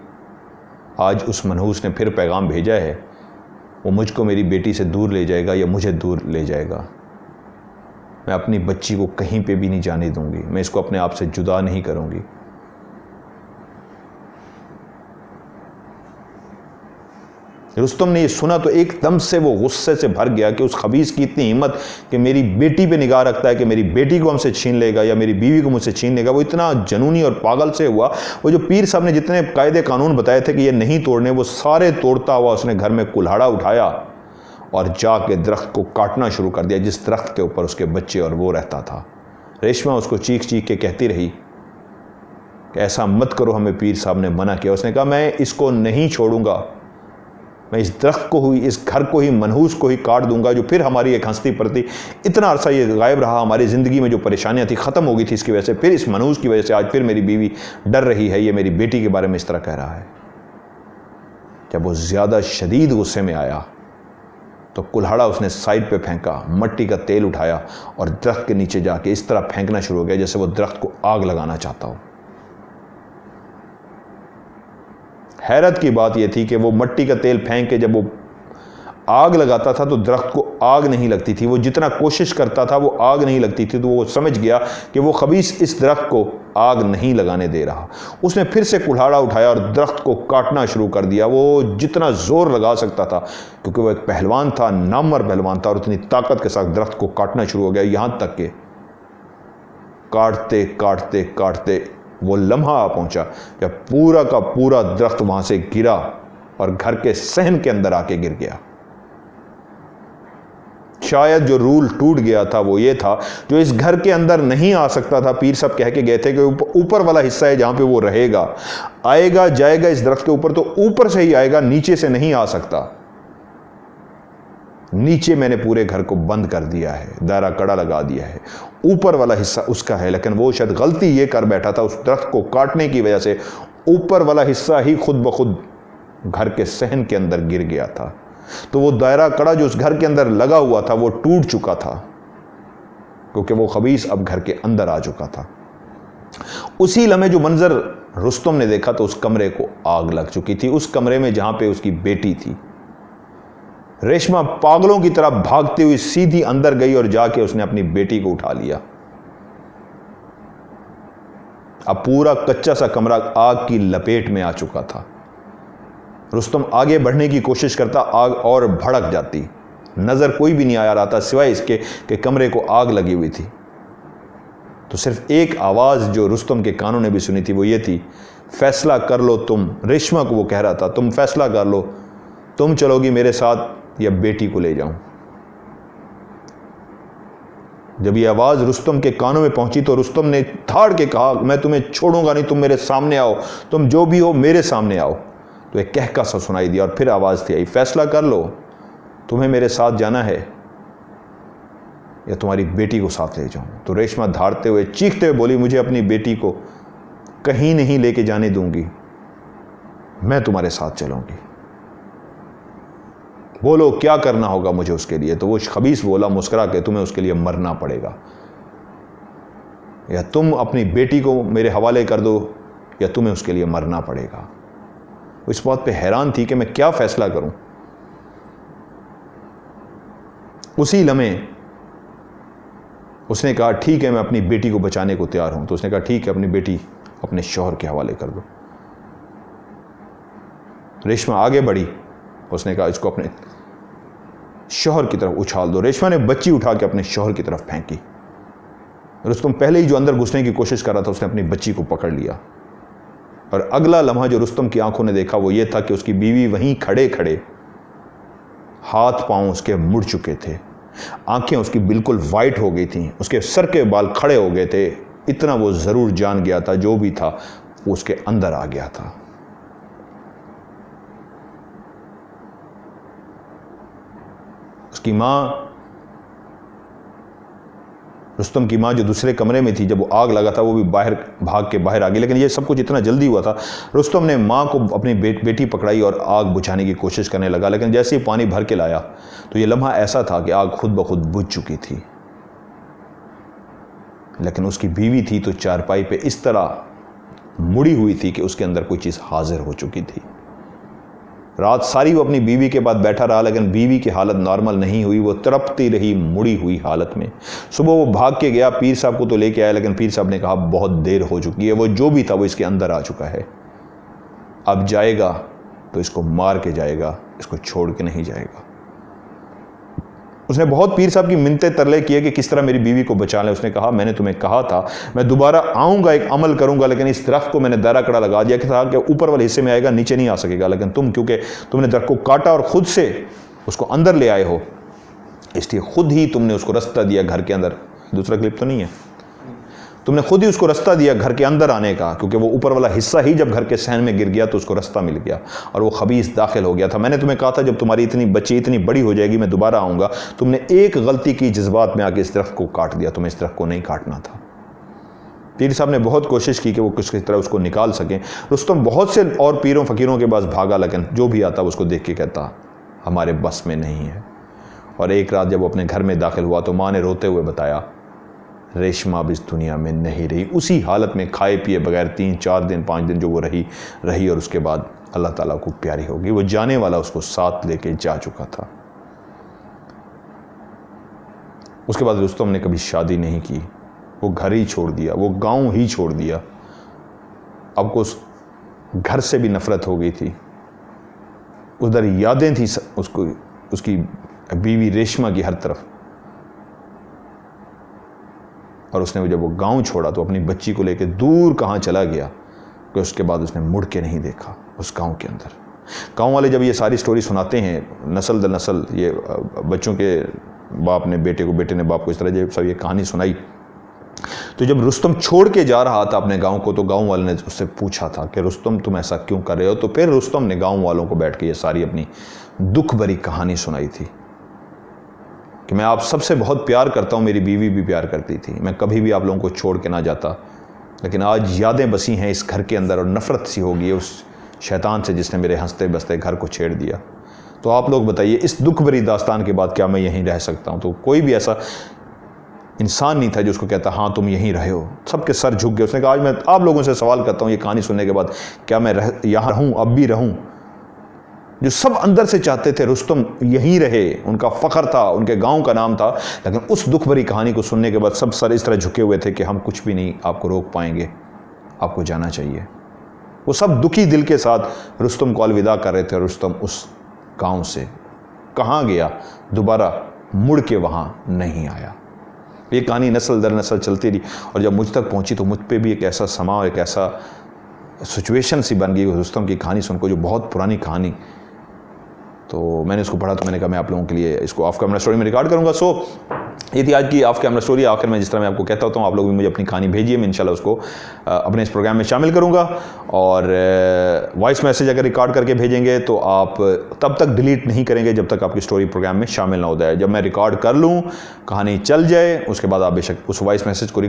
आज उस मनहूस ने फिर पैगाम भेजा है, वो मुझको मेरी बेटी से दूर ले जाएगा या मुझे दूर ले जाएगा। मैं अपनी बच्ची को कहीं पे भी नहीं जाने दूंगी, मैं इसको अपने आप से जुदा नहीं करूंगी। रुस्तम ने ये सुना तो एकदम से वो गुस्से से भर गया कि उस खबीस की इतनी हिम्मत कि मेरी बेटी पे निगाह रखता है कि मेरी बेटी को हमसे छीन लेगा या मेरी बीवी को मुझसे छीन लेगा। वो इतना जनूनी और पागल से हुआ। वो जो पीर साहब ने जितने कायदे कानून बताए थे कि ये नहीं तोड़ने, वो सारे तोड़ता हुआ उसने घर में कुल्हाड़ा उठाया और जाके दरख्त को काटना शुरू कर दिया, जिस दरख्त के ऊपर उसके बच्चे और वो रहता था। रेशमा उसको चीख चीख के कहती रही कि ऐसा मत करो, हमें पीर साहब ने मना किया। उसने कहा मैं इसको नहीं छोड़ूंगा, मैं इस दरख्त को ही, इस घर को ही, मनहूस को ही काट दूंगा, जो फिर हमारी एक हंसती पड़ती, इतना अरसा ये गायब रहा, हमारी ज़िंदगी में जो परेशानियां थी ख़त्म हो गई थी इसकी वजह से, फिर इस मनहूस की वजह से आज फिर मेरी बीवी डर रही है, ये मेरी बेटी के बारे में इस तरह कह रहा है। जब वो ज़्यादा शदीद गुस्से में आया तो कुल्हाड़ा उसने साइड पे फेंका, मट्टी का तेल उठाया और दरख्त के नीचे जाके इस तरह फेंकना शुरू हो गया जैसे वो दरख्त को आग लगाना चाहता हो। हैरत की बात यह थी कि वो मट्टी का तेल फेंक के जब वो आग लगाता था तो दरख्त को आग नहीं लगती थी। वो जितना कोशिश करता था वो आग नहीं लगती थी। तो वो समझ गया कि वो खबीस इस दरख्त को आग नहीं लगाने दे रहा। उसने फिर से कुल्हाड़ा उठाया और दरख्त को काटना शुरू कर दिया। वो जितना जोर लगा सकता था, क्योंकि वो एक पहलवान था, नामवर पहलवान था, और उतनी ताकत के साथ दरख्त को काटना शुरू हो गया। यहां तक कि काटते काटते काटते वो लम्हा आ पहुंचा जब पूरा का पूरा दरख्त वहां से गिरा और घर के सहन के अंदर आके गिर गया। शायद जो रूल टूट गया था वो ये था, जो इस घर के अंदर नहीं आ सकता था, पीर साहब कह के गए थे कि ऊपर वाला हिस्सा है जहां पे वो रहेगा, आएगा जाएगा इस दरख्त के ऊपर तो ऊपर से ही आएगा, नीचे से नहीं आ सकता। नीचे मैंने पूरे घर को बंद कर दिया है, दायरा कड़ा लगा दिया है, ऊपर वाला हिस्सा उसका है। लेकिन वो शायद गलती ये कर बैठा था, उस दरख्त को काटने की वजह से ऊपर वाला हिस्सा ही खुद ब खुद घर के सहन के अंदर गिर गया था। तो वो दायरा कड़ा जो उस घर के अंदर लगा हुआ था वो टूट चुका था, क्योंकि वो खबीस अब घर के अंदर आ चुका था। उसी लम्हे जो मंजर रुस्तम ने देखा तो उस कमरे को आग लग चुकी थी, उस कमरे में जहां पे उसकी बेटी थी। रेशमा पागलों की तरह भागती हुई सीधी अंदर गई और जाके उसने अपनी बेटी को उठा लिया। अब पूरा कच्चा सा कमरा आग की लपेट में आ चुका था। रुस्तम आगे बढ़ने की कोशिश करता, आग और भड़क जाती। नजर कोई भी नहीं आ रहा था सिवाय इसके कि कमरे को आग लगी हुई थी। तो सिर्फ एक आवाज जो रुस्तम के कानों ने भी सुनी थी वो ये थी, फैसला कर लो तुम। रेशमा को वो कह रहा था, तुम फैसला कर लो, तुम चलोगी मेरे साथ या बेटी को ले जाऊं। जब ये आवाज रुस्तम के कानों में पहुंची तो रुस्तम ने धाड़ के कहा, मैं तुम्हें छोड़ूंगा नहीं, तुम मेरे सामने आओ, तुम जो भी हो मेरे सामने आओ। तो एक कहका सा सुनाई दिया और फिर आवाज थी आई, फैसला कर लो, तुम्हें मेरे साथ जाना है या तुम्हारी बेटी को साथ ले जाऊं। तो रेशमा धाड़ते हुए चीखते हुए बोली, मुझे अपनी बेटी को कहीं नहीं लेके जाने दूंगी, मैं तुम्हारे साथ चलूंगी, बोलो क्या करना होगा मुझे उसके लिए। तो वो खबीस बोला मुस्कुरा के, तुम्हें उसके लिए मरना पड़ेगा, या तुम अपनी बेटी को मेरे हवाले कर दो या तुम्हें उसके लिए मरना पड़ेगा। वो इस बात पे हैरान थी कि मैं क्या फैसला करूं। उसी लम्हे उसने कहा, ठीक है मैं अपनी बेटी को बचाने को तैयार हूं। तो उसने कहा, ठीक है अपनी बेटी अपने शौहर के हवाले कर दो। रेशमा आगे बढ़ी, उसने कहा इसको अपने शौहर की तरफ उछाल दो। रेशमा ने बच्ची उठा के अपने शौहर की तरफ फेंकी। रुस्तम पहले ही जो अंदर घुसने की कोशिश कर रहा था, उसने अपनी बच्ची को पकड़ लिया। और अगला लम्हा जो रुस्तम की आंखों ने देखा वो ये था कि उसकी बीवी वहीं खड़े खड़े, हाथ पांव उसके मुड़ चुके थे, आंखें उसकी बिल्कुल वाइट हो गई थी, उसके सर के बाल खड़े हो गए थे। इतना वो जरूर जान गया था जो भी था वो उसके अंदर आ गया था। उसकी मां रुस्तम की माँ जो दूसरे कमरे में थी, जब वो आग लगा था वो भी बाहर भाग के बाहर आ गई। लेकिन ये सब कुछ इतना जल्दी हुआ था, रुस्तम ने माँ को अपनी बेटी पकड़ाई और आग बुझाने की कोशिश करने लगा। लेकिन जैसे ही पानी भर के लाया तो ये लम्हा ऐसा था कि आग खुद ब खुद बुझ चुकी थी। लेकिन उसकी बीवी थी तो चारपाई पे इस तरह मुड़ी हुई थी कि उसके अंदर कोई चीज़ हाजिर हो चुकी थी। रात सारी वो अपनी बीवी के पास बैठा रहा, लेकिन बीवी की हालत नॉर्मल नहीं हुई, वो तड़पती रही मुड़ी हुई हालत में। सुबह वो भाग के गया, पीर साहब को तो लेके आया, लेकिन पीर साहब ने कहा बहुत देर हो चुकी है, वो जो भी था वो इसके अंदर आ चुका है, अब जाएगा तो इसको मार के जाएगा, इसको छोड़ के नहीं जाएगा। उसने बहुत पीर साहब की मिन्नतें तरले किए कि किस तरह मेरी बीवी को बचा लें। उसने कहा मैंने तुम्हें कहा था मैं दोबारा आऊँगा, एक अमल करूँगा, लेकिन इस दरख्त को मैंने दायरा कड़ा लगा दिया कि था कि ऊपर वाले हिस्से में आएगा, नीचे नहीं आ सकेगा। लेकिन तुम क्योंकि तुमने दरख्त को काटा और ख़ुद से उसको अंदर ले आए हो, इसलिए ख़ुद ही तुमने उसको रास्ता दिया घर के अंदर। दूसरा क्लिप तो नहीं है? तुमने खुद ही उसको रास्ता दिया घर के अंदर आने का, क्योंकि वो ऊपर वाला हिस्सा ही जब घर के सहन में गिर गया तो उसको रास्ता मिल गया और वो खबीस दाखिल हो गया था। मैंने तुम्हें कहा था जब तुम्हारी इतनी बच्ची इतनी बड़ी हो जाएगी मैं दोबारा आऊँगा। तुमने एक गलती की, जज्बात में आके इस दरख्त को काट दिया, तुम्हें इस दरख्त को नहीं काटना था। पीर साहब ने बहुत कोशिश की कि वो किस तरह उसको निकाल सकें। रुस्तम बहुत से और पीरों फ़कीरों के पास भागा, लेकिन जो भी आता उसको देख के कहता हमारे बस में नहीं है। और एक रात जब वो अपने घर में दाखिल हुआ तो माँ ने रोते हुए बताया रेशमा अब इस दुनिया में नहीं रही। उसी हालत में खाए पिए बगैर 3-4 दिन 5 दिन जो वो रही और उसके बाद अल्लाह ताला को प्यारी होगी। वो जाने वाला उसको साथ लेके जा चुका था। उसके बाद रुस्तम ने कभी शादी नहीं की, वो घर ही छोड़ दिया, वो गांव ही छोड़ दिया। अब को उस घर से भी नफरत हो गई थी, उधर यादें थी उसको उसकी बीवी रेशमा की हर तरफ। और उसने जब वो गांव छोड़ा तो अपनी बच्ची को लेकर दूर कहाँ चला गया कि उसके बाद उसने मुड़ के नहीं देखा उस गांव के अंदर। गांव वाले जब ये सारी स्टोरी सुनाते हैं नस्ल दर नस्ल, ये बच्चों के बाप ने बेटे को, बेटे ने बाप को, इस तरह जब सब ये कहानी सुनाई, तो जब रुस्तम छोड़ के जा रहा था अपने गांव को तो गांव वाले ने उससे पूछा था कि रुस्तम तुम ऐसा क्यों कर रहे हो। तो फिर रुस्तम ने गांव वालों को बैठ के ये सारी अपनी दुख भरी कहानी सुनाई थी कि मैं आप सबसे बहुत प्यार करता हूँ, मेरी बीवी भी प्यार करती थी, मैं कभी भी आप लोगों को छोड़ के ना जाता, लेकिन आज यादें बसी हैं इस घर के अंदर और नफ़रत सी हो गई है उस शैतान से जिसने मेरे हंसते बसते घर को छेड़ दिया। तो आप लोग बताइए इस दुख भरी दास्तान के बाद क्या मैं यहीं रह सकता हूँ? तो कोई भी ऐसा इंसान नहीं था जो उसको कहता हाँ तुम यहीं रहे हो। सबके सर झुक गए। उसने कहा आज मैं आप लोगों से सवाल करता हूँ ये कहानी सुनने के बाद, क्या मैं यहाँ रहूँ, अब भी रहूँ? जो सब अंदर से चाहते थे रुस्तम यहीं रहे, उनका फ़ख्र था, उनके गांव का नाम था, लेकिन उस दुख भरी कहानी को सुनने के बाद सब सर इस तरह झुके हुए थे कि हम कुछ भी नहीं आपको रोक पाएंगे, आपको जाना चाहिए। वो सब दुखी दिल के साथ रुस्तम को अलविदा कर रहे थे और रुस्तम उस गांव से कहाँ गया, दोबारा मुड़ के वहाँ नहीं आया। ये कहानी नस्ल दर नस्ल चलती रही और जब मुझ तक पहुँची तो मुझ पर भी एक ऐसा समा और एक ऐसा सिचुएशन सी बन गई रुस्तम की कहानी सुनकर, जो बहुत पुरानी कहानी। तो मैंने इसको पढ़ा तो मैंने कहा मैं आप लोगों के लिए इसको ऑफ कैमरा स्टोरी में रिकॉर्ड करूँगा। सो ये थी आज की ऑफ कैमरा स्टोरी। आखिर में जिस तरह मैं आपको कहता होता हूँ आप लोग भी मुझे अपनी कहानी भेजिए, मैं इंशाल्लाह उसको अपने इस प्रोग्राम में शामिल करूँगा। और वॉइस मैसेज अगर रिकॉर्ड करके भेजेंगे तो आप तब तक डिलीट नहीं करेंगे जब तक आपकी स्टोरी प्रोग्राम में शामिल ना हो जाए। जब मैं रिकॉर्ड कर लूँ, कहानी चल जाए, उसके बाद आप बेशक उस वॉइस मैसेज को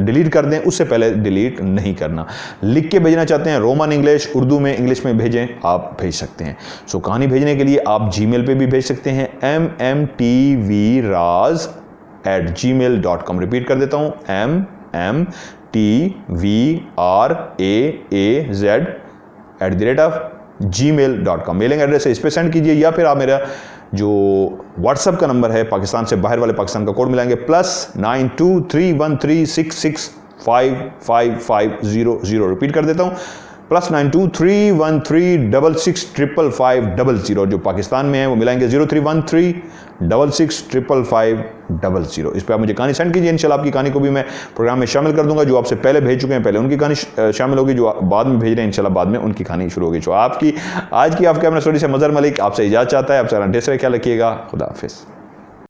डिलीट कर दें, उससे पहले डिलीट नहीं करना। लिख के भेजना चाहते हैं रोमन इंग्लिश, उर्दू में, इंग्लिश में भेजें, आप भेज सकते हैं। सो कहानी भेजने के लिए आप जीमेल पे भी भेज सकते हैं mmtvraz@gmail.com। रिपीट कर देता हूँ mmtvraz@gmail.com। मेलिंग एड्रेस है, इस पर सेंड कीजिए, या फिर आप मेरा जो व्हाट्सएप का नंबर है पाकिस्तान से बाहर वाले पाकिस्तान का कोड मिलाएंगे +923136655500। रिपीट कर देता हूँ +923136655500। जो पाकिस्तान में है वो मिलाएंगे 0313665500। इस पर आप मुझे कहानी सेंड कीजिए, इंशाल्लाह आपकी कहानी को भी मैं प्रोग्राम में शामिल कर दूंगा। जो आपसे पहले भेज चुके हैं पहले उनकी कहानी शामिल होगी, जो बाद में भेज रहे हैं इंशाल्लाह बाद में उनकी कहानी शुरू होगी। जो आपकी आज की ऑफ कैमरा स्टोरी से मज़हर मलिक आपसे इजाज़त चाहता है। आप सारा ढेर सारा ख्याल रखिएगा। खुदा हाफिज़।